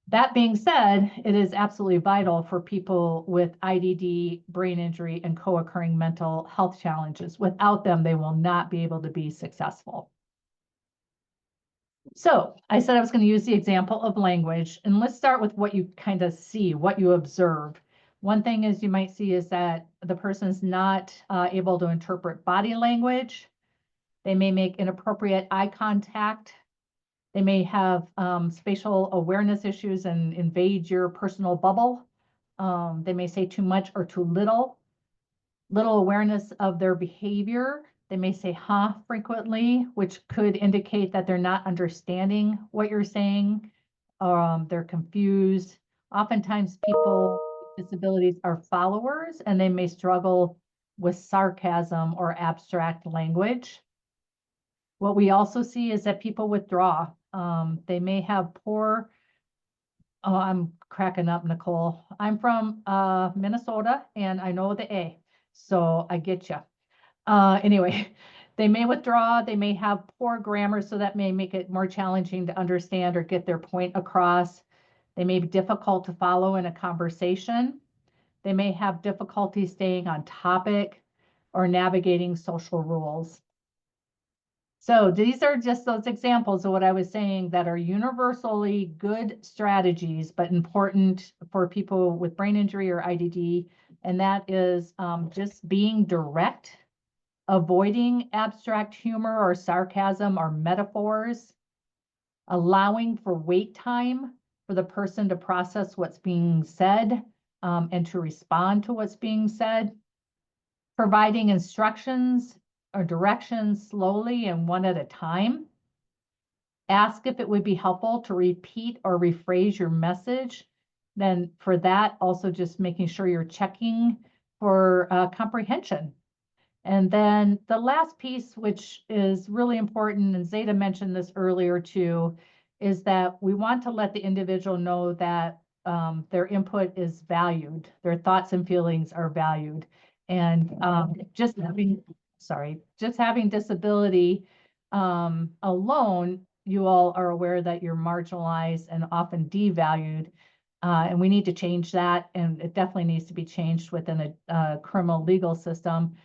That being said, it is absolutely vital for people with IDD, brain injury, and co-occurring mental health challenges. Without them, they will not be able to be successful. So I said I was going to use the example of language, and let's start with what you kind of see, what you observe. One thing is you might see is that the person's not able to interpret body language. They may make inappropriate eye contact. They may have spatial awareness issues and invade your personal bubble. They may say too much or too little awareness of their behavior. They may say huh frequently, which could indicate that they're not understanding what you're saying. They're confused. Oftentimes people with disabilities are followers and they may struggle with sarcasm or abstract language. What we also see is that people withdraw. They may have poor, oh, I'm cracking up, Nicole. I'm from Minnesota and I know the A, so I get you. Anyway, they may withdraw, they may have poor grammar, so that may make it more challenging to understand or get their point across. They may be difficult to follow in a conversation. They may have difficulty staying on topic or navigating social rules. So these are just those examples of what I was saying that are universally good strategies, but important for people with brain injury or IDD. And that is just being direct, avoiding abstract humor or sarcasm or metaphors, allowing for wait time for the person to process what's being said and to respond to what's being said, providing instructions or directions slowly and one at a time. Ask if it would be helpful to repeat or rephrase your message. Then for that, also just making sure you're checking for comprehension. And then the last piece, which is really important, and Zeta mentioned this earlier too, is that we want to let the individual know that their input is valued, their thoughts and feelings are valued. And just having disability alone, you all are aware that you're marginalized and often devalued. And we need to change that. And it definitely needs to be changed within a criminal legal system.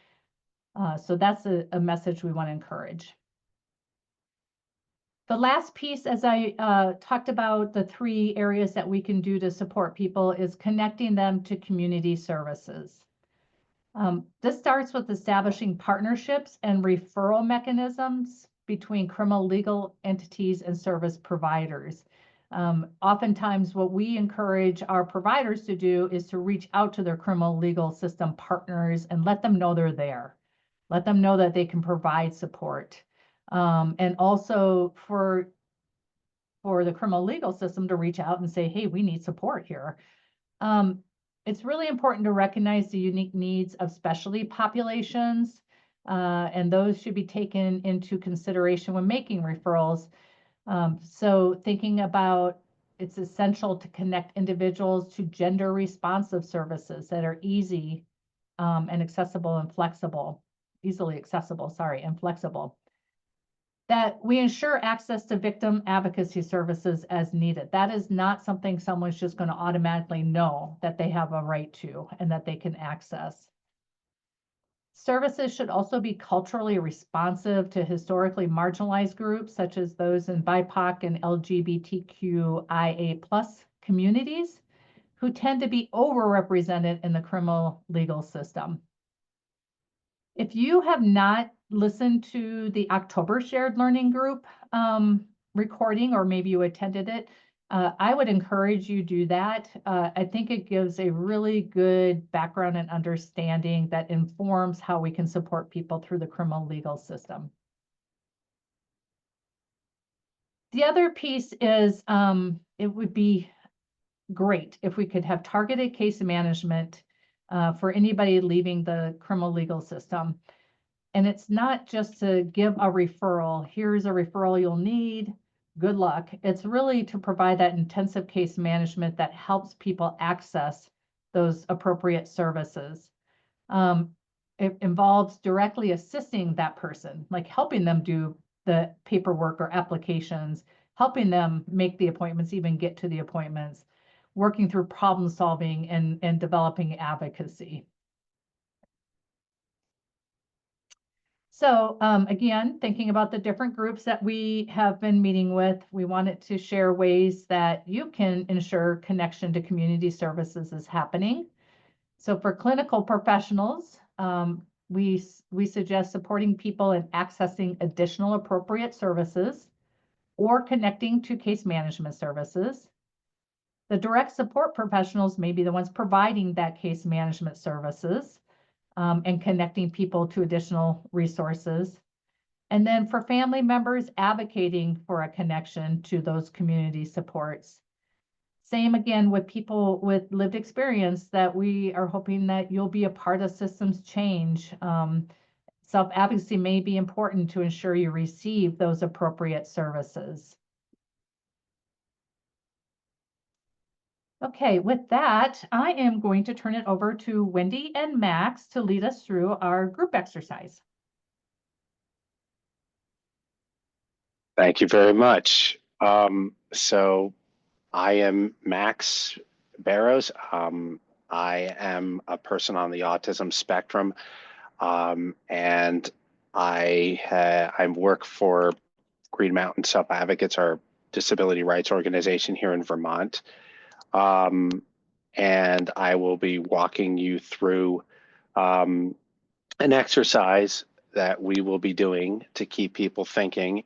So that's a message we want to encourage. The last piece, as I talked about the 3 areas that we can do to support people, is connecting them to community services. This starts with establishing partnerships and referral mechanisms between criminal legal entities and service providers. Oftentimes what we encourage our providers to do is to reach out to their criminal legal system partners and let them know they're there. Let them know that they can provide support. And also for for the criminal legal system to reach out and say, hey, we need support here. It's really important to recognize the unique needs of specialty populations, and those should be taken into consideration when making referrals. So thinking about it's essential to connect individuals to gender responsive services that are easy and accessible and flexible, easily accessible, sorry, and flexible. That we ensure access to victim advocacy services as needed. That is not something someone's just going to automatically know that they have a right to and that they can access. Services should also be culturally responsive to historically marginalized groups, such as those in BIPOC and LGBTQIA+ communities, who tend to be overrepresented in the criminal legal system. If you have not listened to the October Shared Learning Group recording, or maybe you attended it, I would encourage you do that. I think it gives a really good background and understanding that informs how we can support people through the criminal legal system. The other piece is it would be great if we could have targeted case management for anybody leaving the criminal legal system. And it's not just to give a referral. Here's a referral you'll need. Good luck. It's really to provide that intensive case management that helps people access those appropriate services. It involves directly assisting that person, like helping them do the paperwork or applications, helping them make the appointments, even get to the appointments, working through problem solving and developing advocacy. So again, thinking about the different groups that we have been meeting with, we wanted to share ways that you can ensure connection to community services is happening. So for clinical professionals, we suggest supporting people in accessing additional appropriate services or connecting to case management services. The direct support professionals may be the ones providing that case management services. And connecting people to additional resources. And then for family members, advocating for a connection to those community supports. Same again with people with lived experience, that we are hoping that you'll be a part of systems change. Self-advocacy may be important to ensure you receive those appropriate services. Okay, with that, I am going to turn it over to Wendy and Max to lead us through our group exercise. Thank you very much. So I am Max Barrows. I am a person on the autism spectrum, and I work for Green Mountain Self Advocates, our disability rights organization here in Vermont. And I will be walking you through an exercise that we will be doing to keep people thinking,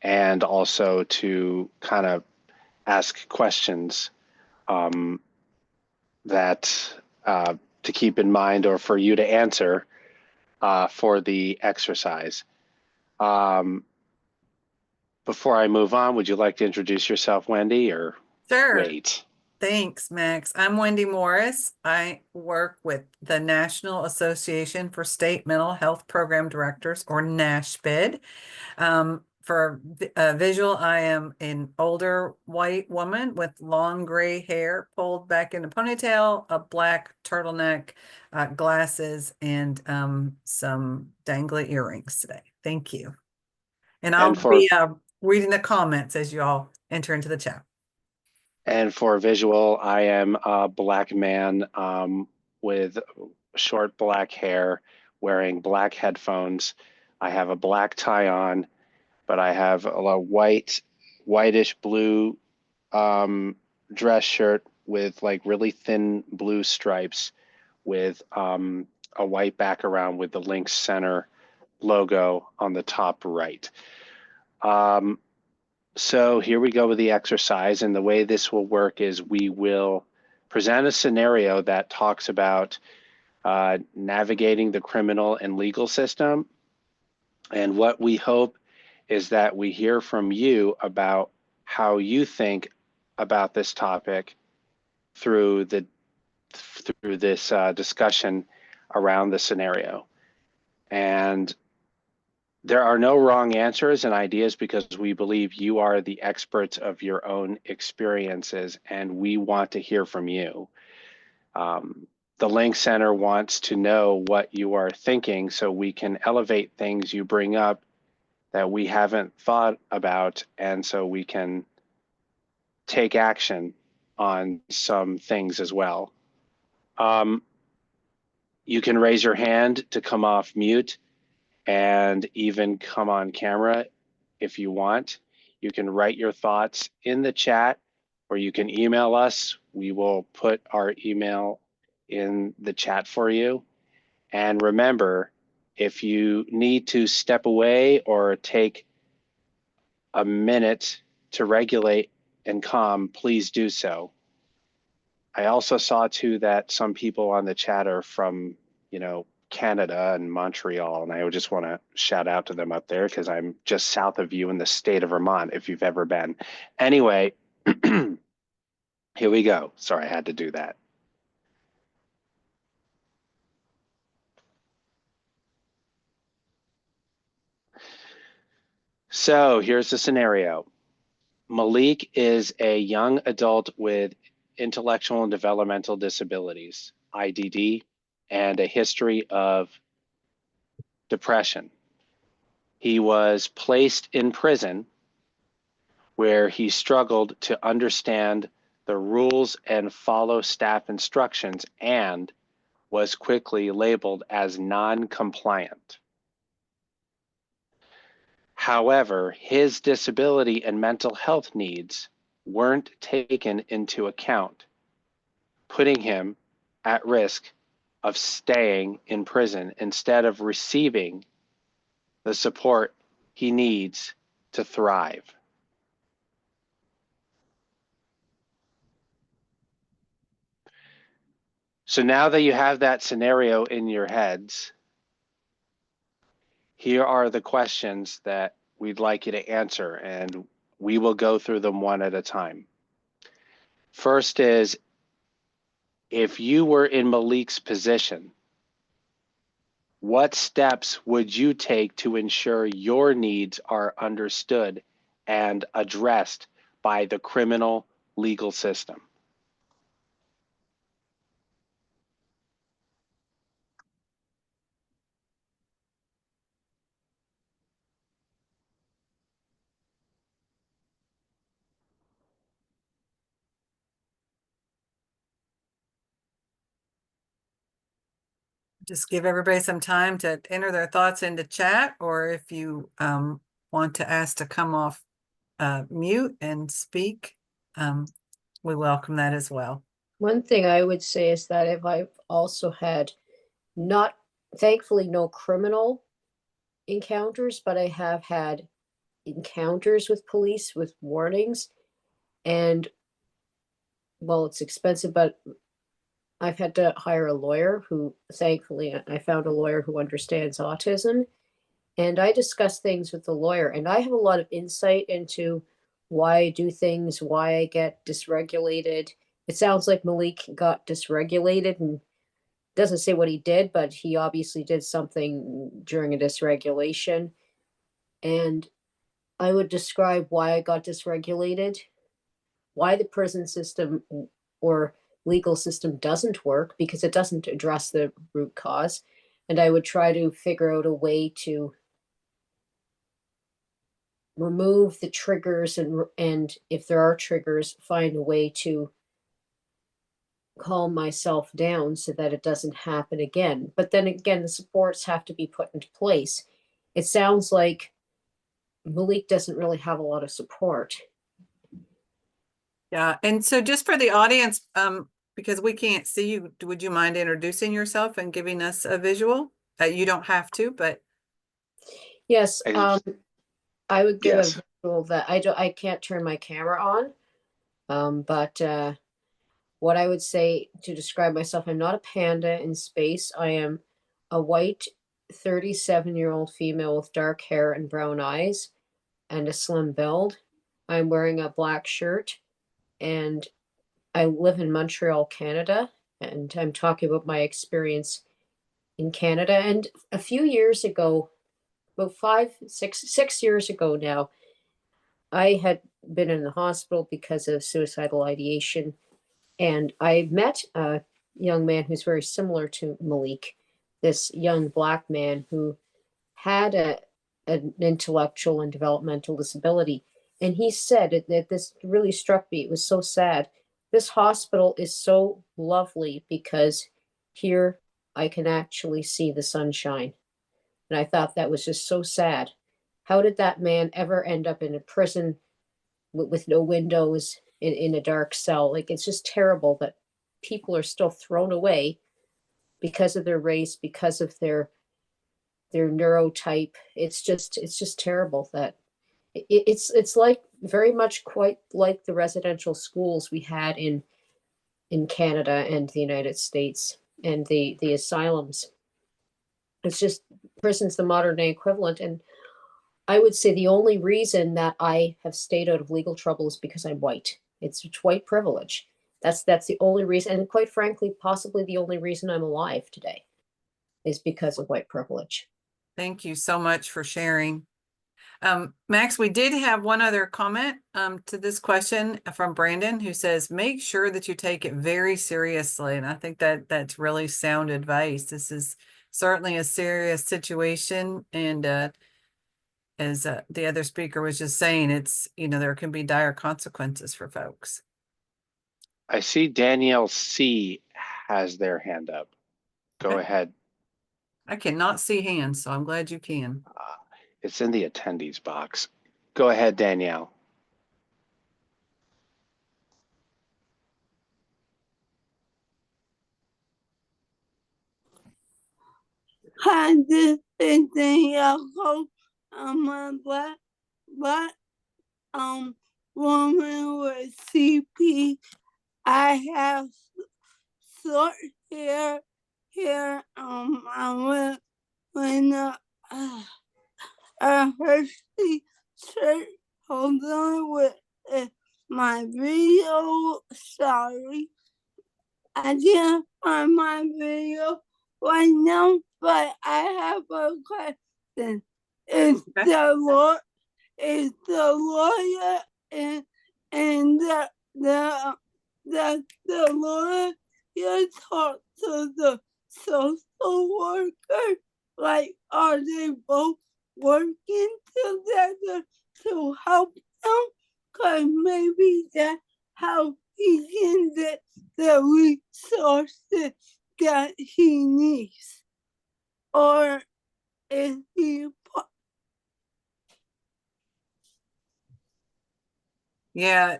and also to kind of ask questions that to keep in mind, or for you to answer for the exercise. Before I move on, would you like to introduce yourself, Wendy, or Sure. wait? Thanks, Max. I'm Wendy Morris. I work with the National Association for State Mental Health Program Directors, or NASHPD. For visual, I am an older white woman with long gray hair pulled back in a ponytail, a black turtleneck, glasses, and some dangly earrings today. Thank you. And I'll be reading the comments as you all enter into the chat. And for visual, I am a black man with short black hair, wearing black headphones. I have a black tie on, but I have a whitish blue dress shirt with like really thin blue stripes, with a white background with the Link Center logo on the top right. So here we go with the exercise, and the way this will work is we will present a scenario that talks about navigating the criminal and legal system. And what we hope is that we hear from you about how you think about this topic through this discussion around the scenario. And there are no wrong answers and ideas because we believe you are the experts of your own experiences and we want to hear from you. The Link Center wants to know what you are thinking so we can elevate things you bring up that we haven't thought about, and so we can take action on some things as well. You can raise your hand to come off mute and even come on camera if you want. You can write your thoughts in the chat or you can email us. We will put our email in the chat for you. And remember, if you need to step away or take a minute to regulate and calm, please do so. I also saw too that some people on the chat are from, Canada and Montreal, and I just want to shout out to them up there because I'm just south of you in the state of Vermont, if you've ever been. Anyway, here we go. Sorry, I had to do that. So here's the scenario. Malik is a young adult with intellectual and developmental disabilities, IDD, and a history of depression. He was placed in prison where he struggled to understand the rules and follow staff instructions and was quickly labeled as non-compliant. However, his disability and mental health needs weren't taken into account, putting him at risk of staying in prison instead of receiving the support he needs to thrive. So now that you have that scenario in your heads, here are the questions that we'd like you to answer, and we will go through them one at a time. First is, if you were in Malik's position, what steps would you take to ensure your needs are understood and addressed by the criminal legal system? Just give everybody some time to enter their thoughts into chat, or if you want to ask to come off mute and speak, we welcome that as well. One thing I would say is that if I've also had thankfully no criminal encounters, but I have had encounters with police with warnings. And well, it's expensive, but I've had to hire a lawyer who, thankfully, I found a lawyer who understands autism. And I discuss things with the lawyer, and I have a lot of insight into why I do things, why I get dysregulated. It sounds like Malik got dysregulated and doesn't say what he did, but he obviously did something during a dysregulation. And I would describe why I got dysregulated, why the prison system or legal system doesn't work, because it doesn't address the root cause. And I would try to figure out a way to remove the triggers and if there are triggers, find a way to calm myself down so that it doesn't happen again. But then again, the supports have to be put into place. It sounds like Malik doesn't really have a lot of support. Yeah, and so just for the audience, because we can't see you, would you mind introducing yourself and giving us a visual? You don't have to, but Yes, I would give Yes. a visual that I can't turn my camera on. But what I would say to describe myself, I'm not a panda in space. I am a white 37-year-old female with dark hair and brown eyes and a slim build. I'm wearing a black shirt, and I live in Montreal, Canada, and I'm talking about my experience in Canada. And a few years ago, about 6 years ago now, I had been in the hospital because of suicidal ideation, and I met a young man who's very similar to Malik, this young Black man who had an intellectual and developmental disability. And he said that this really struck me. It was so sad. This hospital is so lovely because here I can actually see the sunshine. And I thought that was just so sad. How did that man ever end up in a prison with no windows in a dark cell? Like, it's just terrible that people are still thrown away because of their race, because of their neurotype. It's just terrible that it's like very much quite like the residential schools we had in Canada and the United States, and the asylums. It's just prison's the modern day equivalent. And I would say the only reason that I have stayed out of legal trouble is because I'm white. It's white privilege. That's the only reason, and quite frankly, possibly the only reason I'm alive today is because of white privilege. Thank you so much for sharing. Max, we did have one other comment to this question from Brandon, who says, make sure that you take it very seriously. And I think that that's really sound advice. This is certainly a serious situation. And as the other speaker was just saying, it's, there can be dire consequences for folks. I see Danielle C has their hand up. Go Okay. ahead. I cannot see hands, so I'm glad you can. It's in the attendees box. Go ahead, Danielle. Hi, this is Danielle Cole. I'm a black woman with CP. I have short hair. I went a Hershey shirt. Hold on with my video. Sorry, I didn't find my video right now, but I have a question. Is the lawyer and the lawyer you talk to the social worker? Like, are they both working together to help them? Cause maybe that's how he can get the resources that he needs. Or is he? Yeah,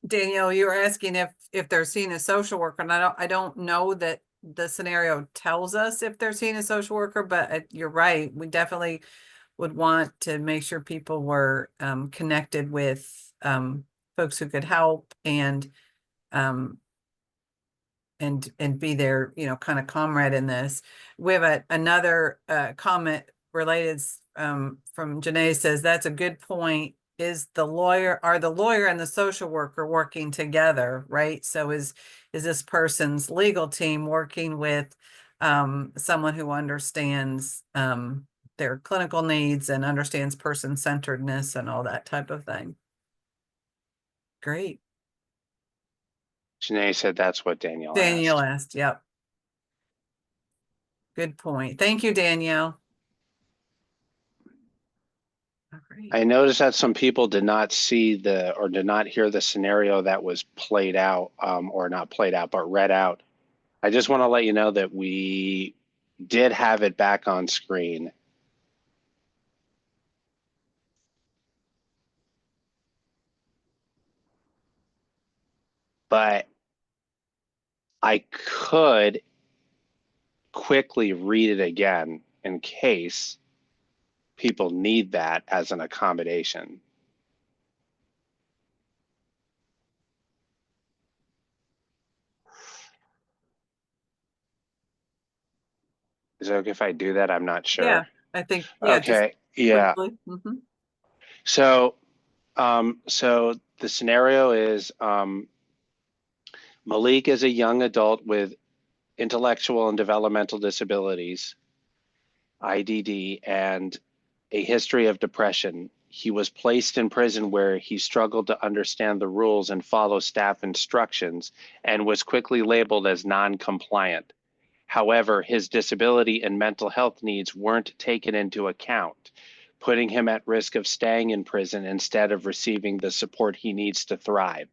Danielle, you were asking if they're seeing a social worker, and I don't know that the scenario tells us if they're seeing a social worker, but you're right. We definitely would want to make sure people were connected with folks who could help and be their, kind of comrade in this. We have another comment related from Janae, says that's a good point. Are the lawyer and the social worker working together, right? So is this person's legal team working with someone who understands their clinical needs and understands person-centeredness and all that type of thing? Great. Janae said that's what Danielle asked. Danielle asked, yep. Good point. Thank you, Danielle. I noticed that some people did not see or did not hear the scenario that was played out, or not played out, but read out. I just want to let you know that we did have it back on screen. But I could quickly read it again in case people need that as an accommodation. Is it okay if I do that? I'm not sure. Yeah, I think, okay. Yeah. Mm-hmm. So So the scenario is Malik is a young adult with intellectual and developmental disabilities, IDD, and a history of depression. He was placed in prison where he struggled to understand the rules and follow staff instructions and was quickly labeled as non-compliant. However, his disability and mental health needs weren't taken into account, putting him at risk of staying in prison instead of receiving the support he needs to thrive.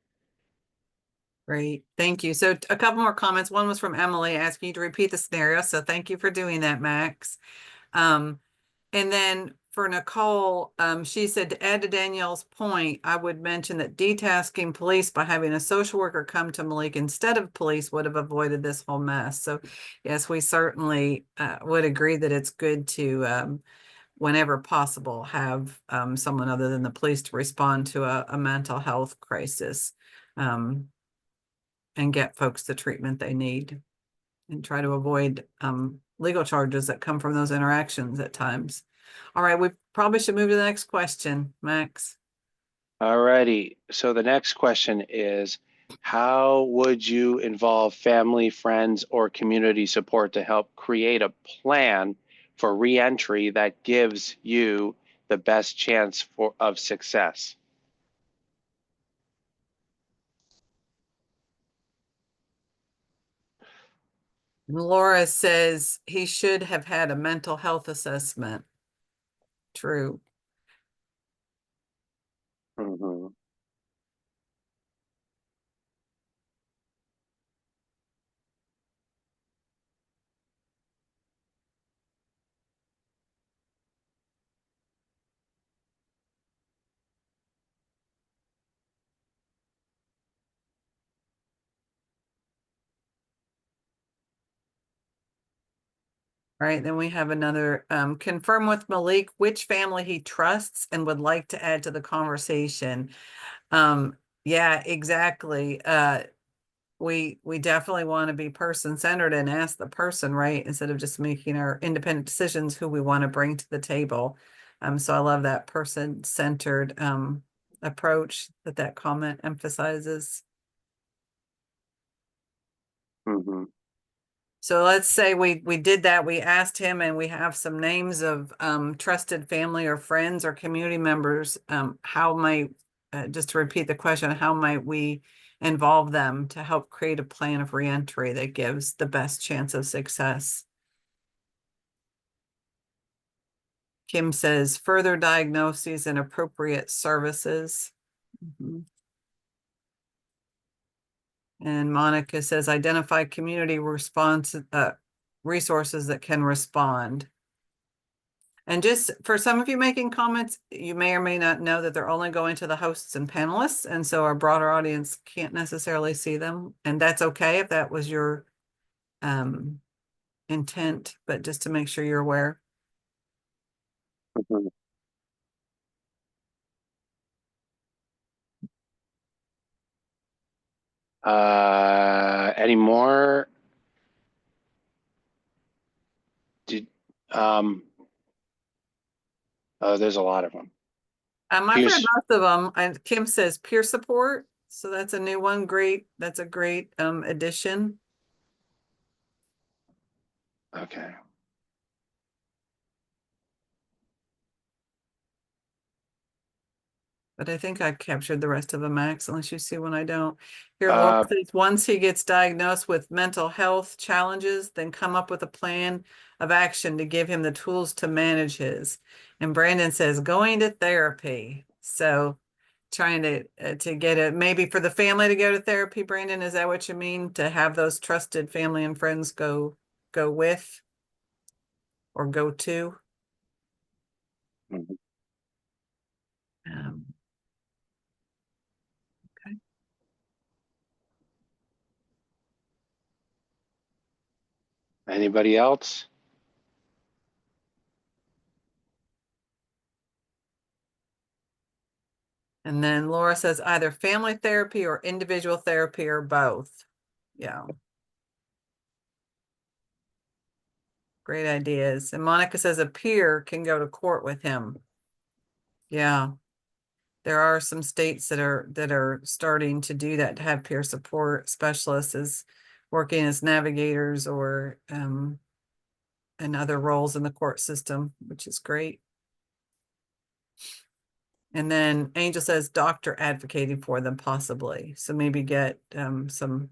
Great, thank you. So a couple more comments. One was from Emily asking you to repeat the scenario. So thank you for doing that, Max. And then for Nicole, she said to add to Danielle's point, I would mention that detasking police by having a social worker come to Malik instead of police would have avoided this whole mess. So yes, we certainly would agree that it's good to, whenever possible, have someone other than the police to respond to a mental health crisis and get folks the treatment they need and try to avoid legal charges that come from those interactions at times. All right, we probably should move to the next question, Max. All righty. So the next question is, how would you involve family, friends, or community support to help create a plan for reentry that gives you the best chance of success? Laura says he should have had a mental health assessment. True. Mhm. All right, then we have another, confirm with Malik which family he trusts and would like to add to the conversation. Yeah, exactly. We definitely want to be person-centered and ask the person, right, instead of just making our independent decisions who we want to bring to the table. So I love that person-centered approach that comment emphasizes. Mhm. So let's say we did that. We asked him and we have some names of trusted family or friends or community members. How might, just to repeat the question, how might we involve them to help create a plan of reentry that gives the best chance of success? Kim says further diagnoses and appropriate services. Mhm. And Monica says identify community response resources that can respond. And just for some of you making comments, you may or may not know that they're only going to the hosts and panelists. And so our broader audience can't necessarily see them. And that's okay if that was your intent, but just to make sure you're aware. Mhm. Any more? Oh, there's a lot of them. I've read Pierce. most of them. And Kim says peer support. So that's a new one. Great. That's a great addition. Okay. But I think I've captured the rest of them, Max, unless you see one I don't. Here, Laura says, once he gets diagnosed with mental health challenges, then come up with a plan of action to give him the tools to manage his. And Brandon says, going to therapy. So trying to get it, maybe for the family to go to therapy, Brandon, is that what you mean? To have those trusted family and friends go with or go to? Mhm. Okay. Anybody else? And then Laura says either family therapy or individual therapy or both. Yeah. Great ideas. And Monica says a peer can go to court with him. Yeah. there are some states that are starting to do that, to have peer support specialists as working as navigators or in other roles in the court system, which is great. And then Angel says doctor advocating for them possibly. So maybe get some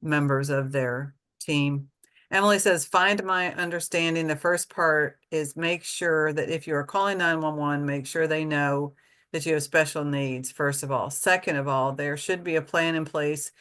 members of their team. Emily says, find my understanding. The first part is make sure that if you are calling 911, make sure they know that you have special needs, first of all. Second of all, there should be a plan in place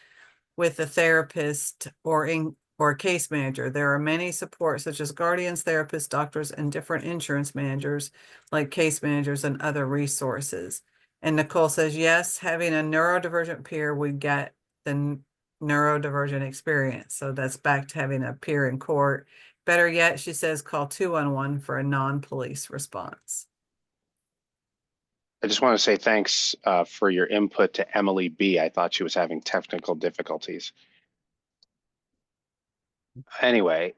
with a therapist or a case manager. There are many supports such as guardians, therapists, doctors, and different insurance managers like case managers and other resources. And Nicole says, yes, having a neurodivergent peer would get the neurodivergent experience. So that's back to having a peer in court. Better yet, she says, call 211 for a non-police response. I just want to say thanks for your input to Emily B. I thought she was having technical difficulties. Anyway.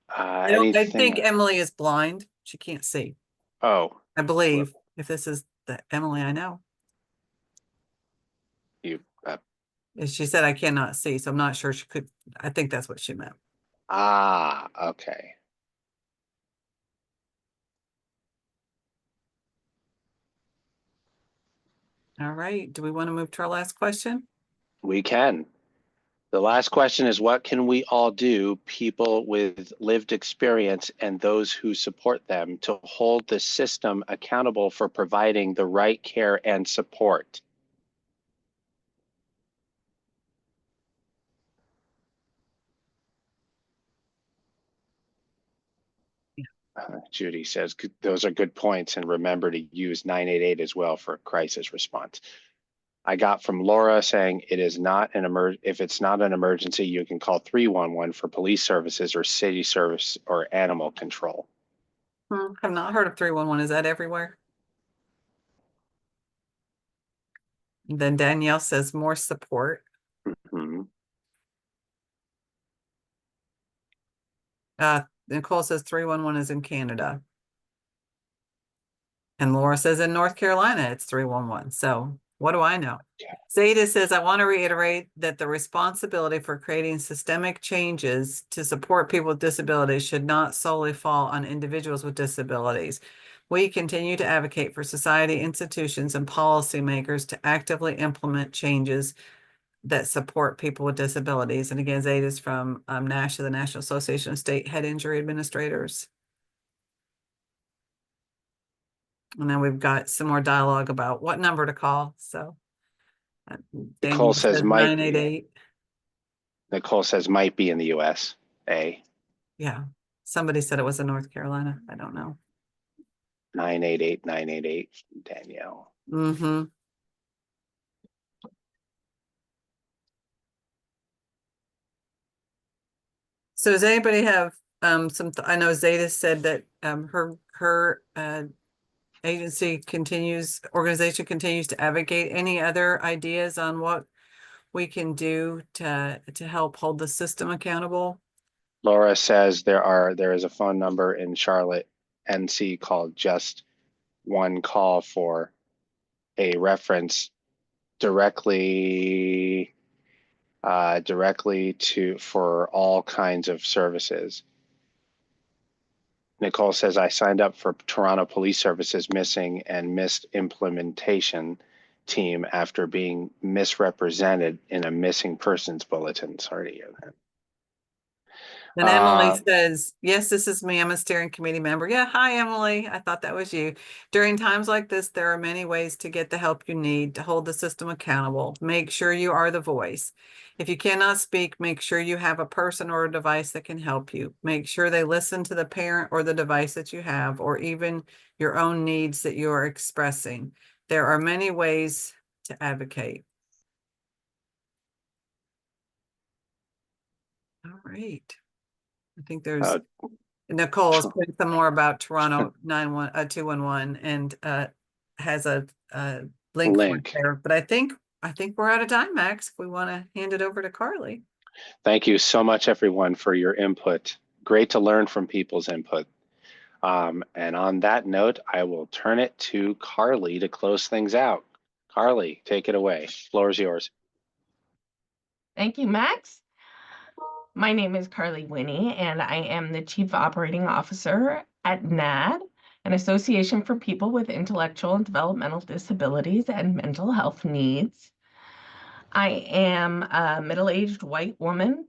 I think Emily is blind. She can't see. Oh. I believe, if this is the Emily I know. She said, I cannot see, so I'm not sure she could. I think that's what she meant. Ah, okay. All right. Do we want to move to our last question? We can. The last question is, what can we all do, people with lived experience and those who support them, to hold the system accountable for providing the right care and support? Judy says, those are good points, and remember to use 988 as well for crisis response. I got from Laura saying it is not an if it's not an emergency, you can call 311 for police services or city service or animal control. I've not heard of 311. Is that everywhere? And then Danielle says more support. Mm-hmm. Nicole says 311 is in Canada. And Laura says in North Carolina, it's 311. So what do I know? Yeah. Zeta says, I want to reiterate that the responsibility for creating systemic changes to support people with disabilities should not solely fall on individuals with disabilities. We continue to advocate for society, institutions, and policymakers to actively implement changes that support people with disabilities. And again, Zeta is from NASHA, the National Association of State Head Injury Administrators. And then we've got some more dialogue about what number to call. So Nicole says might 988. Nicole says might be in the US. Yeah. Somebody said it was in North Carolina. I don't know. 988 988 Danielle. Mm-hmm. So does anybody have I know Zeta said that her organization continues to advocate. Any other ideas on what we can do to help hold the system accountable? Laura says there is a phone number in Charlotte, NC called Just One Call for a reference directly for all kinds of services. Nicole says, I signed up for Toronto Police Services missing and missed implementation team after being misrepresented in a missing persons bulletin. Sorry to hear that. And Emily says, yes, this is me. I'm a steering committee member. Yeah. Hi, Emily. I thought that was you. During times like this, there are many ways to get the help you need to hold the system accountable. Make sure you are the voice. If you cannot speak, make sure you have a person or a device that can help you. Make sure they listen to the parent or the device that you have, or even your own needs that you are expressing. There are many ways to advocate. All right. I think there's Nicole is putting some more about Toronto 211 and has a link for it there. But I think we're out of time, Max. If we want to hand it over to Carly. Thank you so much, everyone, for your input. Great to learn from people's input. And on that note, I will turn it to Carly to close things out. Carly, take it away. Floor is yours. Thank you, Max. My name is Carly Winnie, and I am the Chief Operating Officer at NAD, an association for people with intellectual and developmental disabilities and mental health needs. I am a middle-aged white woman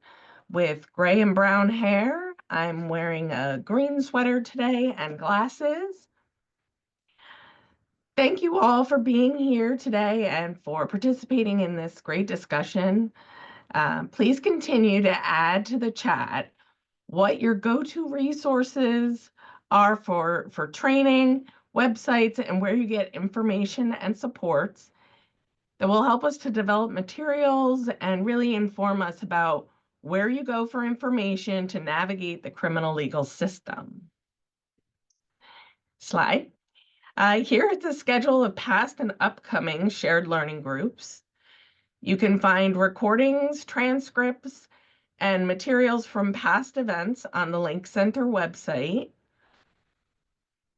with gray and brown hair. I'm wearing a green sweater today and glasses. Thank you all for being here today and for participating in this great discussion. Please continue to add to the chat what your go-to resources are for training, websites, and where you get information and supports that will help us to develop materials and really inform us about where you go for information to navigate the criminal legal system. Slide. Here is the schedule of past and upcoming shared learning groups. You can find recordings, transcripts, and materials from past events on the Link Center website.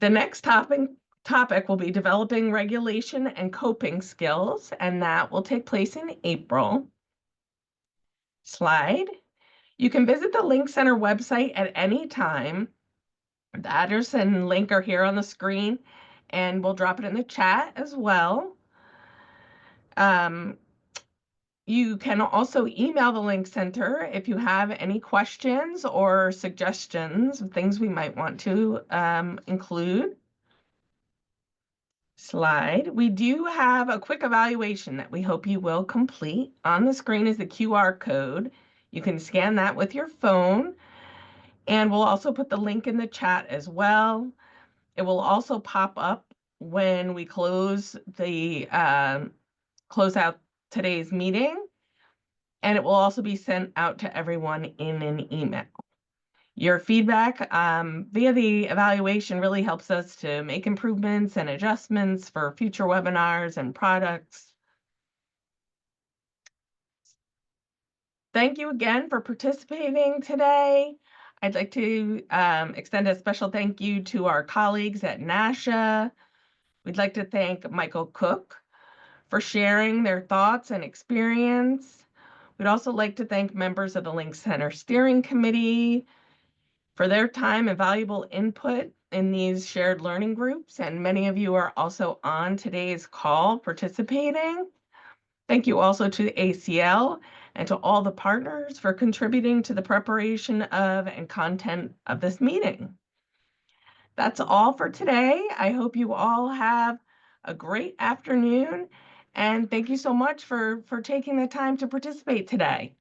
The next topic will be developing regulation and coping skills, and that will take place in April. Slide. You can visit the Link Center website at any time. The address and link are here on the screen, and we'll drop it in the chat as well. You can also email the Link Center if you have any questions or suggestions of things we might want to include. Slide. We do have a quick evaluation that we hope you will complete. On the screen is the QR code. You can scan that with your phone, and we'll also put the link in the chat as well. It will also pop up when we close out today's meeting, and it will also be sent out to everyone in an email. Your feedback via the evaluation really helps us to make improvements and adjustments for future webinars and products. Thank you again for participating today. I'd like to extend a special thank you to our colleagues at NASHA. We'd like to thank Michael Cook for sharing their thoughts and experience. We'd also like to thank members of the Link Center Steering Committee for their time and valuable input in these shared learning groups. And many of you are also on today's call participating. Thank you also to the ACL and to all the partners for contributing to the preparation of and content of this meeting. That's all for today. I hope you all have a great afternoon, and thank you so much for taking the time to participate today.